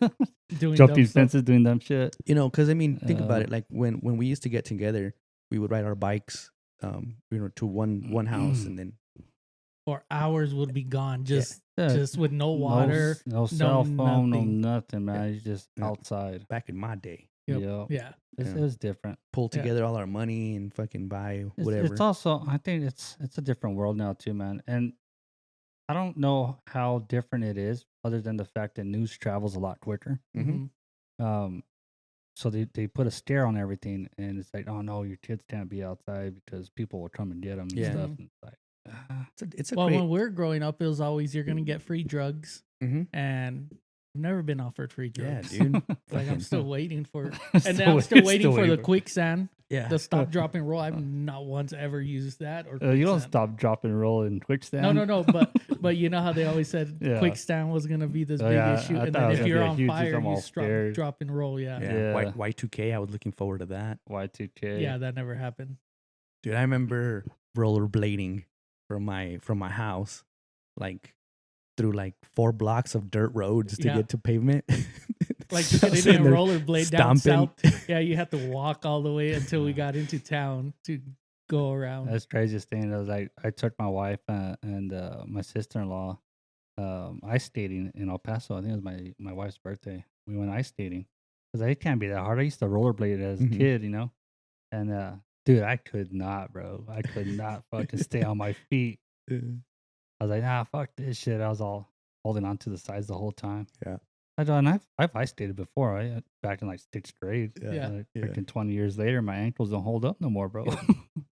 Doing jumping dumb stuff. fences, doing dumb shit. You know, because I mean, think about Uh, it. Like when we used to get together, we would ride our bikes, you know, to one house, and then Or hours would be gone just Yeah, just with no water. no cell phone, no nothing. nothing, man. It's just Yeah. outside. back in my day, Yep. Yeah, Yeah. It's, Yeah. it's different. pull Yeah. together all our money and fucking buy It's, whatever. it's also, I think it's a different world now too, man. And I don't know how different it is, other than the fact that news travels a lot quicker. Mhm. Um, so they put a stare on everything, and it's like, oh no, your kids can't be outside because people will come and get them and Yeah. stuff. Mhm. And it's like, It's a Well, great. when we're growing up, it was always you're gonna get free drugs, Mhm. and I've never been offered free Yeah, drugs. dude. Like Fucking- I'm still waiting for, Still and then I'm wait- still waiting for the waiting. quicksand, Yeah. the stop, drop, and roll. I've not once ever used that. Or You don't quicksand. stop, drop, and roll in quicksand. No. But you know how they always said Yeah. quicksand was gonna be this Oh, big yeah, issue, I and thought it then was if gonna you're be a on huge fire, issue, I'm you all stop, scared. drop, and roll. Yeah. Yeah. Yeah. Y2K. I was looking forward to that. Y2K. Yeah, that never happened. Dude, I remember rollerblading from my house, like through like 4 blocks of dirt roads to Yeah. get to pavement. Like So you could sitting even there rollerblade down stomping. south. Yeah, you had to walk all the way until we got into town to go around. That's the craziest thing. I was like, I took my wife and my sister-in-law ice skating in El Paso. I think it was my wife's birthday. We went ice skating because it can't be that hard. I used to rollerblade as a Mhm. kid, you know. And dude, I could not, bro. I could not fucking stay on my feet. I was like, nah, fuck this shit. I was all holding on to the sides the whole time. Yeah. I've ice skated before, right? Back in like 6th grade. Yeah. Like, Yeah. freaking 20 years later, my ankles don't hold up no more, bro.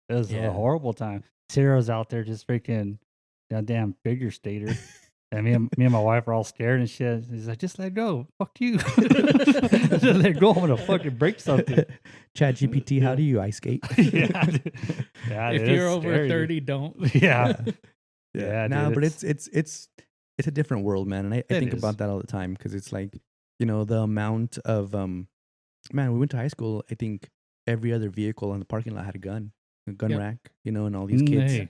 It was Yeah. a horrible time. Sarah's out there just freaking goddamn figure skater. And me and my wife are all scared and shit. He's like, just let go. Fuck you. Just let go. I'm gonna fucking break something. Chat GPT, how do you ice skate? Yeah. Dude. Yeah, If dude, you're it's over scary, dude. 30, don't. Yeah. Yeah, Nah, dude, but it's- it's a different world, man. And I It think is. about that all the time because it's like, you know, the amount of man, we went to high school. I think every other vehicle in the parking lot had a gun Yep. rack, you know, and all these kids. Hey.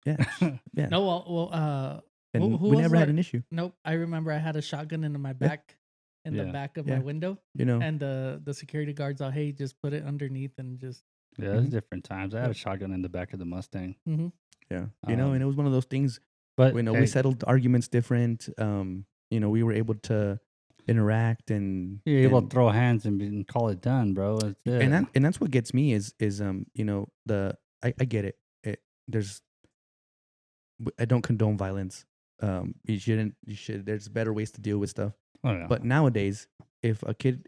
Yeah. Yeah. No, well, And who we was never had our- an issue, nope. I remember I had a shotgun in my back, in the Yeah. back of Yeah. my window, you know. and the security guards all, hey, just put it underneath and just. Yeah, there's Mhm. different times. I had a Yep. shotgun in the back of the Mustang. Mm-hmm. Yeah. You know, Um, and it was one of those things, But you know, hey, we settled arguments different. You know, we were able to interact and you're able to and- throw hands and call it done, bro. That's it. and that's what gets me is you know, I get it. I don't condone violence. You should there's better ways to deal with stuff. Oh, yeah. But nowadays, if a kid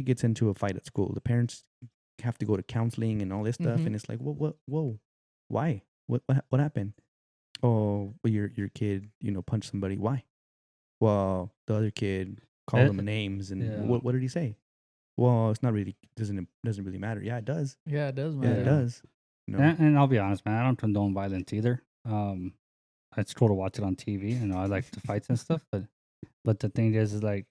gets into a fight at school, the parents have to go to counseling and all this stuff, Mhm. and it's like, whoa, why? What happened? Oh, well, your kid, you know, punched somebody. Why? Well, the other kid called them names, and yeah. what did he say? Well, it's not really doesn't really matter. Yeah, it does. Yeah, it does Yeah, matter. it does. You know? And I'll be honest, man, I don't condone violence either. It's cool to watch it on TV. You know, I like the fights and stuff, but the thing is like,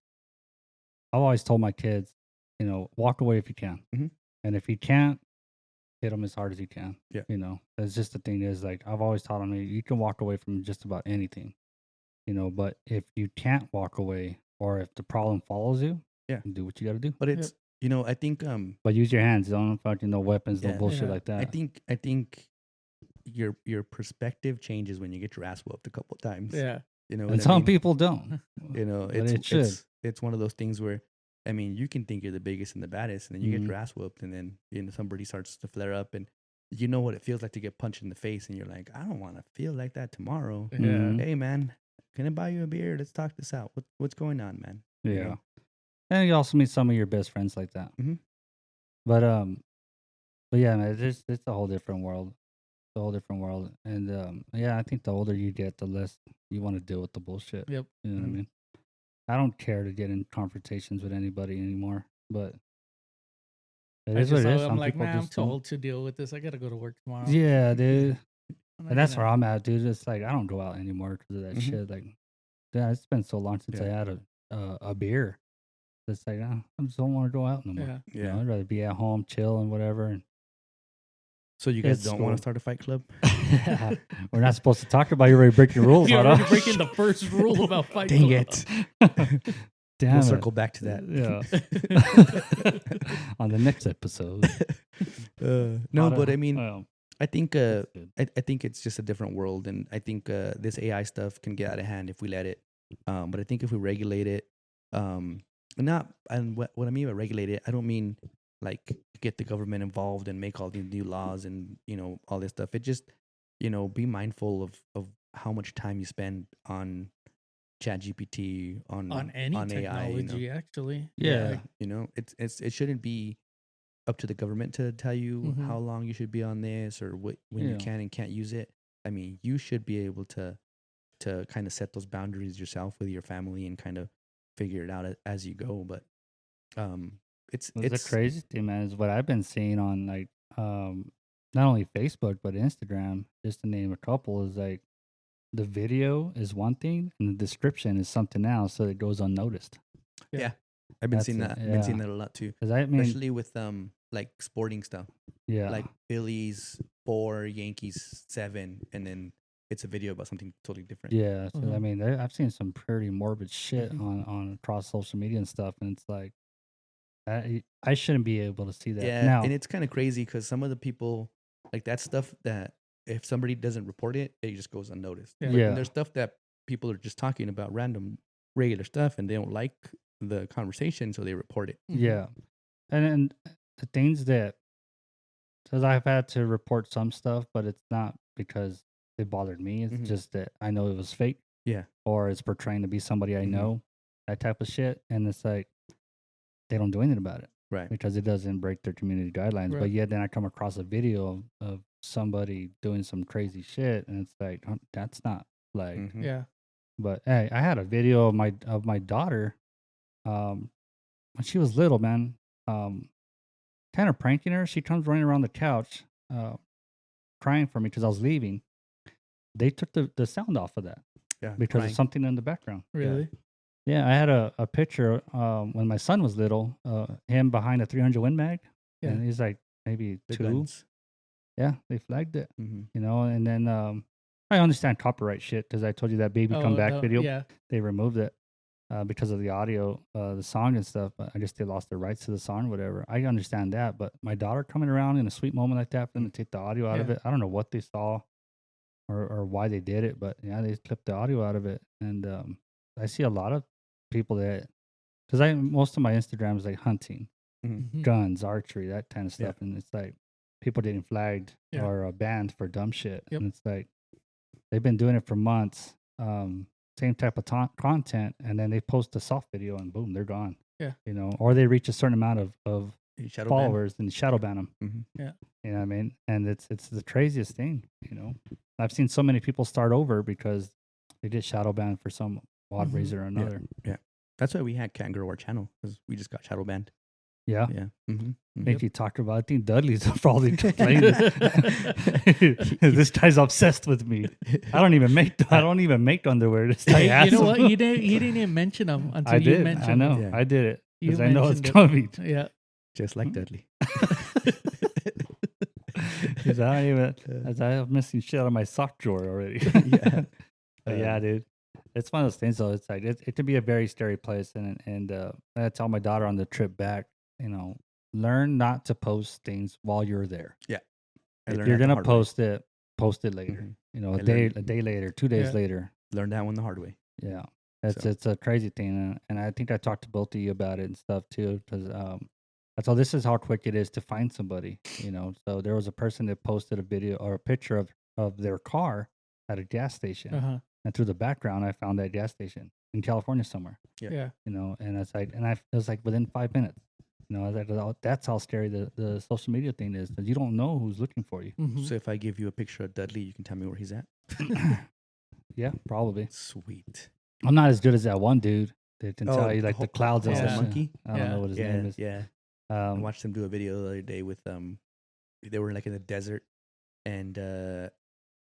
I've always told my kids, you know, walk away if you can, Mhm. and if you can't, hit them as hard as you can. Yeah. You know, it's just the thing is like, I've always taught them you can walk away from just about anything, you know, but if you can't walk away or if the problem follows you, Yeah. do what you got to do. But it's you know, I think But use your hands. Don't fucking no weapons, no Yeah. bullshit Yeah. like that. I think your perspective changes when you get your ass whooped a couple of times. Yeah. You know, And what I some mean? people don't. You know, But it should. it's one of those things where I mean, you can think you're the biggest and the baddest, and then you get Mhm. your ass whooped, and then somebody starts to flare up, and you know what it feels like to get punched in the face, and you're like, I don't want to feel like that tomorrow. Yeah. Mhm. Hey, man, can I buy you a beer? Let's talk this out. What's going on, man? You Yeah. know? And you also meet some of your best friends like that. Mhm. But yeah, man, it's a whole different world. It's a whole different world. And yeah, I think the older you get, the less you want to deal with the bullshit. Yep. You know what I Mhm. mean? I don't care to get in confrontations with anybody anymore. But it is what it is. I'm Some like, people man, I'm just too don't. old to deal with this. I gotta go to work tomorrow. Yeah, dude. I'm not And that's gonna- where I'm at, dude. It's like I don't go out anymore because of that Mhm. shit. Like, yeah, it's been so long since I Yeah. had a beer. It's like I just don't want to go out no more. Yeah. You know, Yeah. I'd rather be at home, chill, and whatever. And So you guys It's don't want cool. to start a fight club? we're not supposed to talk about you already breaking rules. You're Otto. already breaking the first rule about Fight Dang Club. it. Damn We'll it. circle back to that. Yeah. On the next episode. No, Otto, but I mean, oh, I think that's good. I think it's just a different world, and I think this AI stuff can get out of hand if we let it. But I think if we regulate it, what I mean by regulate it, I don't mean like get the government involved and make all these new laws and all this stuff. It just be mindful of how much time you spend on ChatGPT On any AI. technology, actually. Yeah. It shouldn't be up to the government to tell you Mhm. how long you should be on this or when you Yeah. can and can't use it. I mean, you should be able to kind of set those boundaries yourself with your family and kind of figure it out as you go. But it's The crazy thing, man, is what I've been seeing on like not only Facebook but Instagram, just to name a couple, is like the video is one thing and the description is something else, so it goes unnoticed. I've been That's seeing it, that. I've been seeing yeah. that a lot too, Because I mean, especially with like sporting stuff, yeah, like Phillies 4, Yankees 7, and then it's a video about something totally different. yeah. So I Mhm. mean, I've seen some pretty morbid shit Mhm. on across social media and stuff, and it's like I shouldn't be able to see that Yeah, now. and it's kind of crazy because some of the people like that stuff that if somebody doesn't report it, it just goes unnoticed. Yeah. But Yeah. then there's stuff that people are just talking about random, regular stuff, and they don't like the conversation, so they report it. Mhm. Yeah, and the things that because I've had to report some stuff, but it's not because it bothered me. It's Mhm. just that I know it was fake. Yeah. Or it's portraying to be somebody I Mhm. know, that type of shit. And it's like they don't do anything about it Right. because it doesn't break their community guidelines. But Right. yet then I come across a video of somebody doing some crazy shit, and it's like that's not like. Mhm. Yeah. But hey, I had a video of my daughter, when she was little, man. Kind of pranking her. She comes running around the couch, crying for me because I was leaving. They took the sound off of that Yeah. because crying. of something in the background. Really? Yeah, I had a picture when my son was little, him behind a 300 Win Mag, Yeah. and he's like maybe The 2. guns. Yeah, they flagged it, Mhm. and then I understand copyright shit because I told you that baby come back no, video, Yeah. they removed it because of the audio, the song and stuff. But I guess they lost the rights to the song, whatever. I understand that, but my daughter coming around in a sweet moment like that for them to take the audio out of Yeah. it, I don't know what they saw or why they did it, but yeah, they clipped the audio out of it, and I see a lot of people that because most of my Instagram is like hunting, Mhm. guns, archery, that kind of Yeah. stuff, and it's like people getting flagged Yeah. or banned for dumb shit, Yep. and it's like they've been doing it for months, same type of content, and then they post a soft video and boom, they're gone. Yeah. Or they reach a certain amount of Shadow ban. followers and shadow ban them. Mhm. Yeah. You know what I mean? And it's the craziest thing. I've seen so many people start over because they get shadow banned for some odd Mhm. reason or another. That's why we can't grow our channel because we just got shadow banned. Yeah. Yeah. Mm-hmm. I think you talked about. I think Dudley's probably complaining. This guy's obsessed with me. I don't even make underwear. This guy Hey, has you know them. what? He didn't even mention them until I you did. mentioned I know. Yeah. I did it You because I know it's mentioned it. coming. Yeah. Just like Dudley. Because I don't even. As I have missing shit out of my sock drawer already. Yeah. But yeah, dude. It's one of those things though. It's like it can be a very scary place, and I tell my daughter on the trip back, learn not to post things while you're there. I If learned you're that the gonna hard way. post it later. Mhm. A I day learned- a day later, 2 days Yeah. later. Learned that one the hard way. Yeah. It's So- it's a crazy thing, and I think I talked to both of you about it and stuff too, because that's all. This is how quick it is to find somebody, So there was a person that posted a video or a picture of their car at a gas station, Uh-huh. and through the background, I found that gas station in California somewhere, Yeah. Yeah. And it's like, it was like within 5 minutes, I was like, that's how scary the social media thing is, because you don't know who's looking for you. Mhm. So if I give you a picture of Dudley, you can tell me where he's at. Yeah, probably. Sweet. I'm not as good as that one dude that can tell you like the clouds and Jose stuff. Monkey? I don't Yeah. know what his Yeah, name is. yeah. I watched him do a video the other day with they were like in the desert, and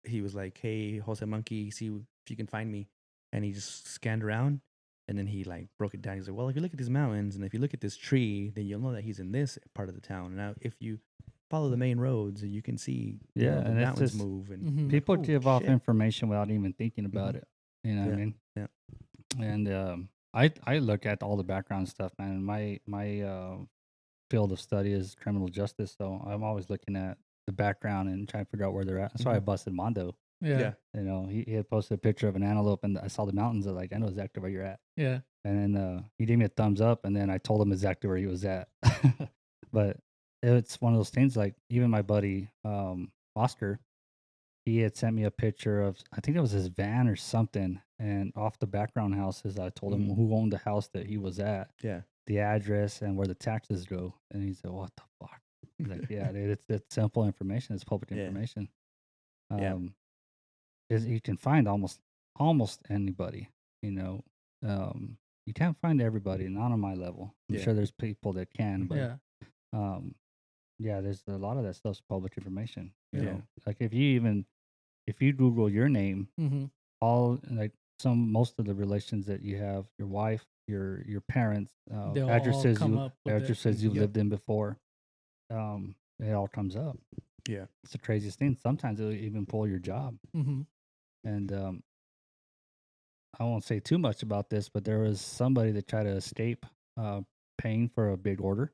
he was like, "Hey, Jose Monkey, see if you can find me," and he just scanned around, and then he like broke it down. He's like, "Well, if you look at these mountains, and if you look at this tree, then you'll know that he's in this part of the town. Now, if you follow the main roads, you can see Yeah, the and it's mountains just- move." And Mhm. People oh, give off shit. information without even thinking about it. You know what I Yeah, mean? yeah. And I look at all the background stuff, man. My field of study is criminal justice, so I'm always looking at the background and trying to figure out where they're at. That's why I busted Mondo. Yeah. Yeah. He had posted a picture of an antelope, and I saw the mountains. I was like, I know exactly where you're at. Yeah. And then he gave me a thumbs up, and then I told him exactly where he was at. But it's one of those things. Like even my buddy Oscar, he had sent me a picture of, I think it was his van or something, and off the background houses, I told him who owned the house that he was at, Yeah. the address, and where the taxes go. And he said, "What the fuck?" I was like, "Yeah, dude, it's simple information. It's public Yeah. information. Yeah. You can find almost anybody. You can't find everybody, not on my level. I'm Yeah. sure there's people that can, but Yeah. yeah, there's a lot of that stuff's public information. You Yeah. know, like if you Google your name, Mm-hmm. all like most of the relations that you have, your wife, your parents, They'll all addresses come up with it. addresses you've Yep. lived in before, it all comes up. Yeah. It's the craziest thing. Sometimes it'll even pull your job. Mm-hmm. And I won't say too much about this, but there was somebody that tried to escape paying for a big order,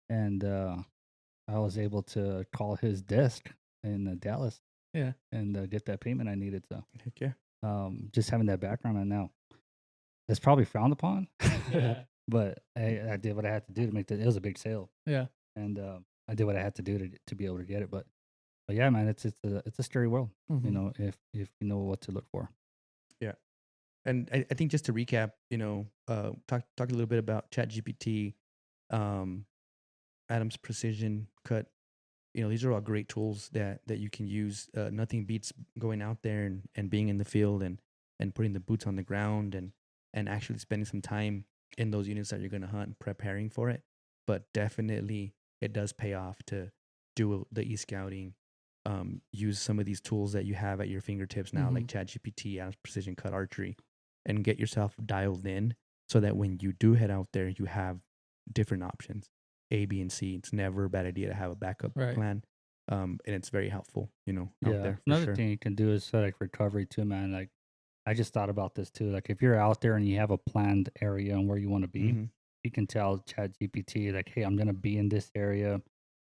and I was able to call his desk in Dallas. Yeah. And get that payment I needed. So Heck yeah. just having that background, I know it's probably frowned upon, Yeah. but I did what I had to do to make it. It was a big sale, Yeah. and I did what I had to do to be able to get it. But yeah, man, it's a scary world. Mhm. You know, if you know what to look for. And I think just to recap, talk a little bit about ChatGPT, Adam's Precision Cut. These are all great tools that you can use. Nothing beats going out there and being in the field and putting the boots on the ground and actually spending some time in those units that you're going to hunt and preparing for it. But definitely it does pay off to do the e-scouting, use some of these tools that you have at your fingertips now, like ChatGPT, Adam's Precision Cut Archery, and get yourself dialed in so that when you do head out there, you have different options, A, B, and C. It's never a bad idea to have a backup Right. plan. And it's very helpful, out Yeah. there. For Another sure. thing you can do is like recovery too, man. Like I just thought about this too. Like if you're out there and you have a planned area and where you want to be, Mhm. you can tell ChatGPT like, "Hey, I'm gonna be in this area.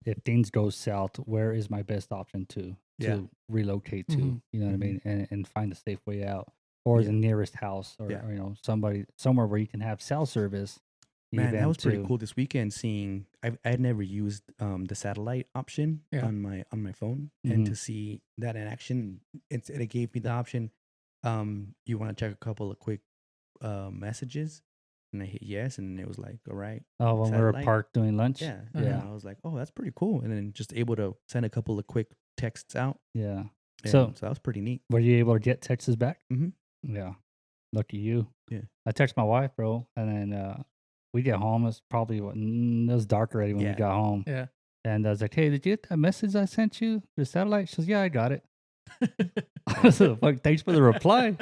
If things go south, where is my best option to Yeah. relocate to?" Mhm. You know what I Mhm. mean, and find a safe way out, or Yeah. the nearest house, or, Yeah. or somewhere where you can have cell service. Man, that even was pretty to- cool this weekend seeing I had never used the satellite option Yeah. on my phone, and Mhm. to see that in action, it gave me the option. You want to check a couple of quick messages, and I hit yes, and it was like, all right, Oh, when we were satellite. parked doing lunch. yeah, Yeah. And I was like, oh, that's pretty cool, and then just able to send a couple of quick texts out. Yeah. And So- that was pretty neat. Were you able to get Texas back? Mhm. Yeah. Lucky you. Yeah. I text my wife, bro, and then we get home. It's probably it was dark already when Yeah. we got home. Yeah. And I was like, "Hey, did you get that message I sent you? The satellite?" She goes, "Yeah, I got it." I was like, "Fuck, thanks for the reply."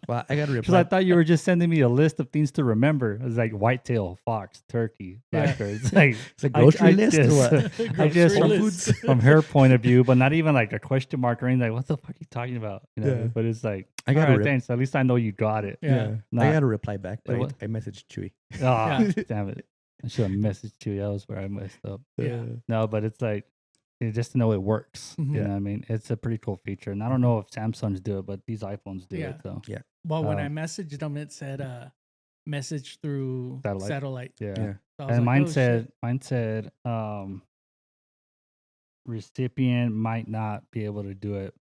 Well, I got to Because I reply. thought you were just sending me a list of things to remember. It was like whitetail, fox, turkey, Yeah. blackbirds. Like It's a grocery list or just- what? I just Grocery from, list. from her point of view, but not even like a question mark or anything. Like, what the fuck are you talking about? Yeah. But it's like, I all gotta right, rep- thanks. At least I know you got it. Yeah. I Not- got to reply back, but what? I messaged Chewy. Ah, Yeah. damn it. I should have messaged you. That was where I messed up. Yeah. No, but it's like, just to know it works. Mhm. You know what I mean? It's a pretty cool feature. And I don't know if Samsungs do it, but these iPhones do Yeah. it. So Well, when I Um, messaged them, it said message through Satellite. satellite. yeah. Yeah. So I was And like, "Oh, mine said recipient might not be able to do it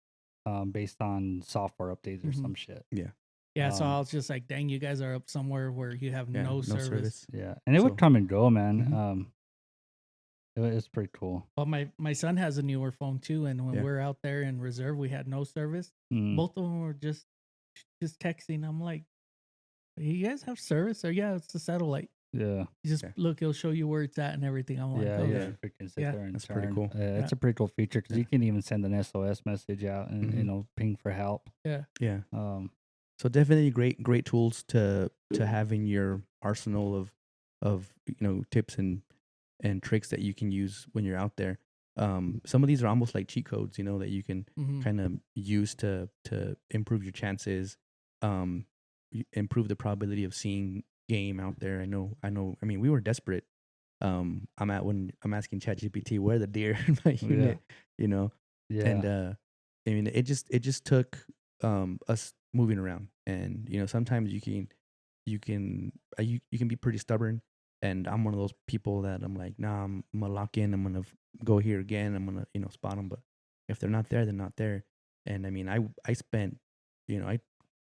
based on software updates or Mhm. some shit. Yeah, so Um, I was just like, dang, you guys are up somewhere where you have Yeah, no service. Yeah, and it would So- come and go, man. Mhm. It's pretty cool. Well, my son has a newer phone too, and when Yeah. we're out there in reserve, we had no service. Mm. Both of them were just texting. I'm like, you guys have service? Or yeah, it's the satellite. Yeah, You just Yeah. look, it'll show you where it's at and everything. I'm like, yeah, oh, yeah. shit. Freaking sit Yeah. there and That's pretty turn. cool. It's a pretty cool feature because you Yeah. can even send an SOS message out and you Mhm. know ping for help. Yeah. So So definitely great tools to have in your arsenal of tips and tricks that you can use when you're out there. Some of these are almost like cheat codes, that you can Mhm. kind of use to improve your chances, improve the probability of seeing game out there. I know. I mean, we were desperate. I'm asking ChatGPT where the deer in my Yeah. unit, yeah, and I mean, it just took us moving around, and sometimes you can be pretty stubborn, and I'm one of those people that I'm like, nah, I'm gonna lock in, I'm gonna go here again, I'm gonna spot them, but if they're not there, they're not there. And I mean, I spent, I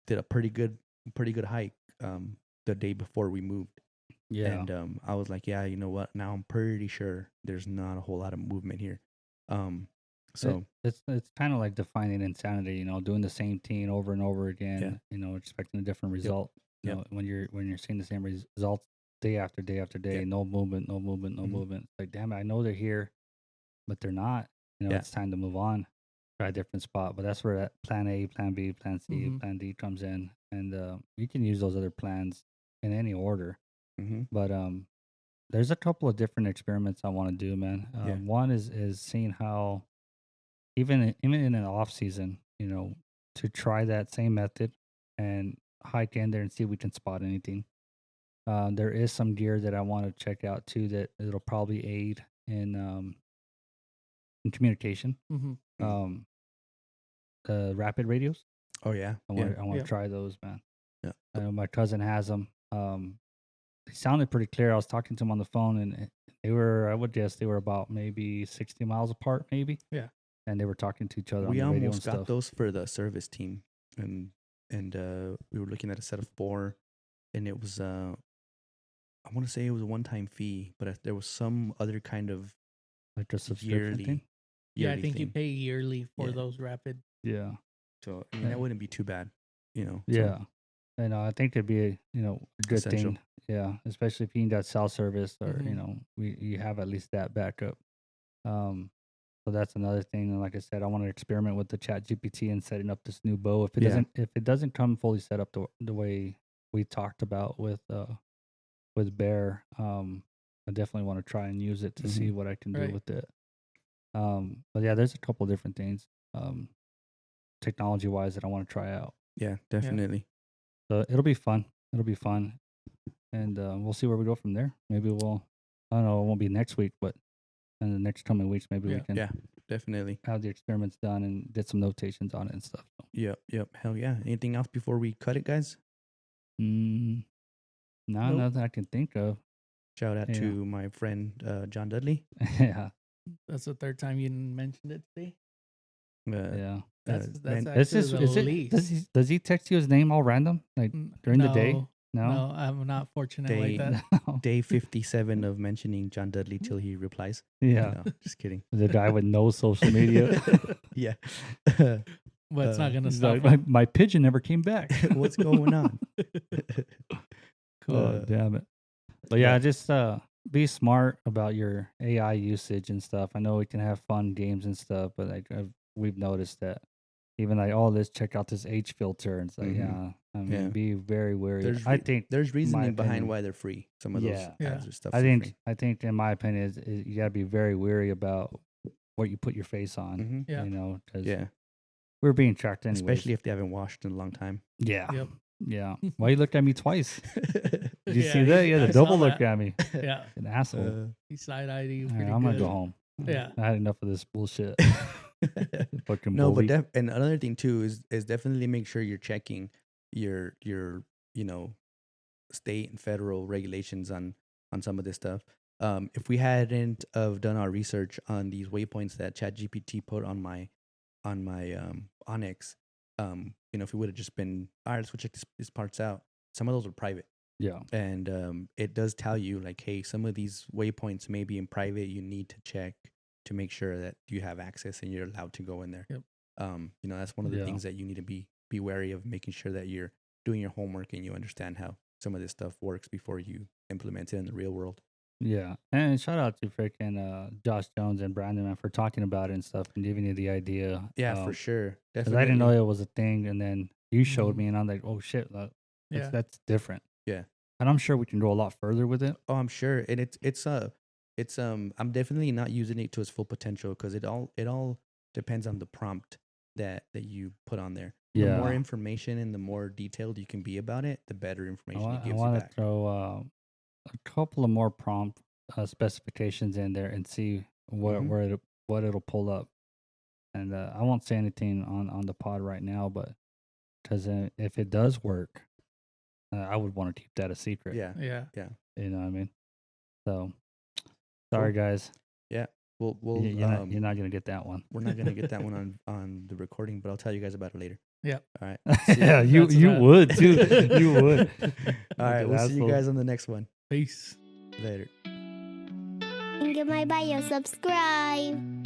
did a pretty good hike the day before we moved, yeah. and I was like, yeah, you know what, now I'm pretty sure there's not a whole lot of movement here. So It's kind of like defining insanity, doing the same thing over and over again, expecting a different result. You Yep. know, when you're seeing the same results day after day after day, Yep. no movement, no movement, no Mhm. movement. It's like, damn it, I know they're here, but they're not. Yeah. It's time to move on, try a different spot. But that's where that plan A, plan B, plan C, Mhm. plan D comes in, and you can use those other plans in any order. hmm But there's a couple of different experiments I want to do, man. Yeah. One is seeing how even in an off season, to try that same method and hike in there and see if we can spot anything. There is some gear that I want to check out too that it'll probably aid in communication. Mhm. Um, rapid radios. oh yeah, I yeah. want Yeah. to try those, man. Yeah. I know my cousin has them. They sounded pretty clear. I was talking to him on the phone, and they were, I would guess, they were about maybe 60 miles apart, maybe. Yeah. And they were talking to each other We on the radio and almost got stuff. those for the service team, and we were looking at a set of 4, and it was I want to say it was a one-time fee, but there was some other kind of Like a subscription yearly thing. Yeah, I yearly think you thing. pay yearly for Yeah. those rapid. Yeah. So I mean, that wouldn't be too bad, so Yeah. And I think it'd be a good Essential. thing. Yeah. Especially if you need that cell service or, Mhm. you have at least that backup. So that's another thing. And like I said, I want to experiment with the Chat GPT and setting up this new bow. If it doesn't come fully set up the way we talked about with Bear, I definitely want to try and use it to see what I can do Right. with it. But yeah, there's a couple different things, technology wise, that I want to try out. yeah, definitely. So it'll be fun. It'll be fun, and we'll see where we go from there. Maybe I don't know. It won't be next week, but in the next coming weeks, maybe we Yeah. can Yeah, definitely. have the experiments done and get some notations on it and stuff. So, Yep. Hell yeah. Anything else before we cut it, guys? no, Nope. nothing I can think of. Shout out Yeah. to my friend John Dudley. Yeah, That's the third time you mentioned it today. yeah. That's man, actually Is the it? least. Does he text you his name all random, like during the day? No, No. I'm not fortunate They- like that. No. day 57 of mentioning John Dudley till he replies. Yeah, No, just kidding. the guy with no social media. Yeah. But it's not gonna He's stop. like, my pigeon never came back. What's going on? Oh, damn it. But yeah, just be smart about your AI usage and stuff. I know we can have fun games and stuff, but we've noticed that even like, oh, let's check out this H filter. And it's like, Mhm. yeah, I mean, Yeah. be very wary. There's I re- think There's reasoning behind opinion. why they're free. Some of those Yeah. ads or stuff. I think in my opinion is you gotta be very wary about what you put your face on. hmm Yeah. Because Yeah. we're being tracked anyway. Especially if they haven't washed in a long time. yeah, Yep. yeah. Why you looked at me twice? Did you Yeah, see that? Yeah, I the saw double look that. at me. Yeah, An asshole. he side eyed you All pretty right, I'm gonna good. go home. Yeah. I had enough of this bullshit. Fucking No, but bully. and another thing too is definitely make sure you're checking your you know state and federal regulations on some of this stuff. If we hadn't have done our research on these waypoints that ChatGPT put on my Onyx, if we would have just been all right, let's go check these parts out. Some of those were private, Yeah. and it does tell you like, hey, some of these waypoints may be in private. You need to check to make sure that you have access and you're allowed to go in there. Yep. That's one of the Yeah. things that you need to be wary of, making sure that you're doing your homework and you understand how some of this stuff works before you implement it in the real world. Yeah. And shout out to freaking Josh Jones and Brandon, man, for talking about it and stuff and giving you the idea. Yeah, for sure. Because Definitely. I didn't know it was a thing. And then you showed Mhm. me, and I'm like, oh shit, Yeah. that's different. Yeah. And I'm sure we can go a lot further with it. Oh, I'm sure, and it's I'm definitely not using it to its full potential because it all depends on the prompt that you put on there. The more Yeah. information and the more detailed you can be about it, the better I information it want, gives you to back. throw a couple of more prompt specifications in there and see Mhm. what it'll pull up. And I won't say anything on the pod right now, but because if it does work, I would want to keep that a secret. Yeah, Yeah. You know what I mean? So sorry, Cool. guys. Yeah. We'll You're not gonna get that one. we're not gonna get that one on the recording, but I'll tell you guys about it later. Yep. All right. Yeah, you That's that. would too. You would. All right. Fucking We'll see you asshole. guys on the next one. Peace. Later. Link in my bio. Subscribe.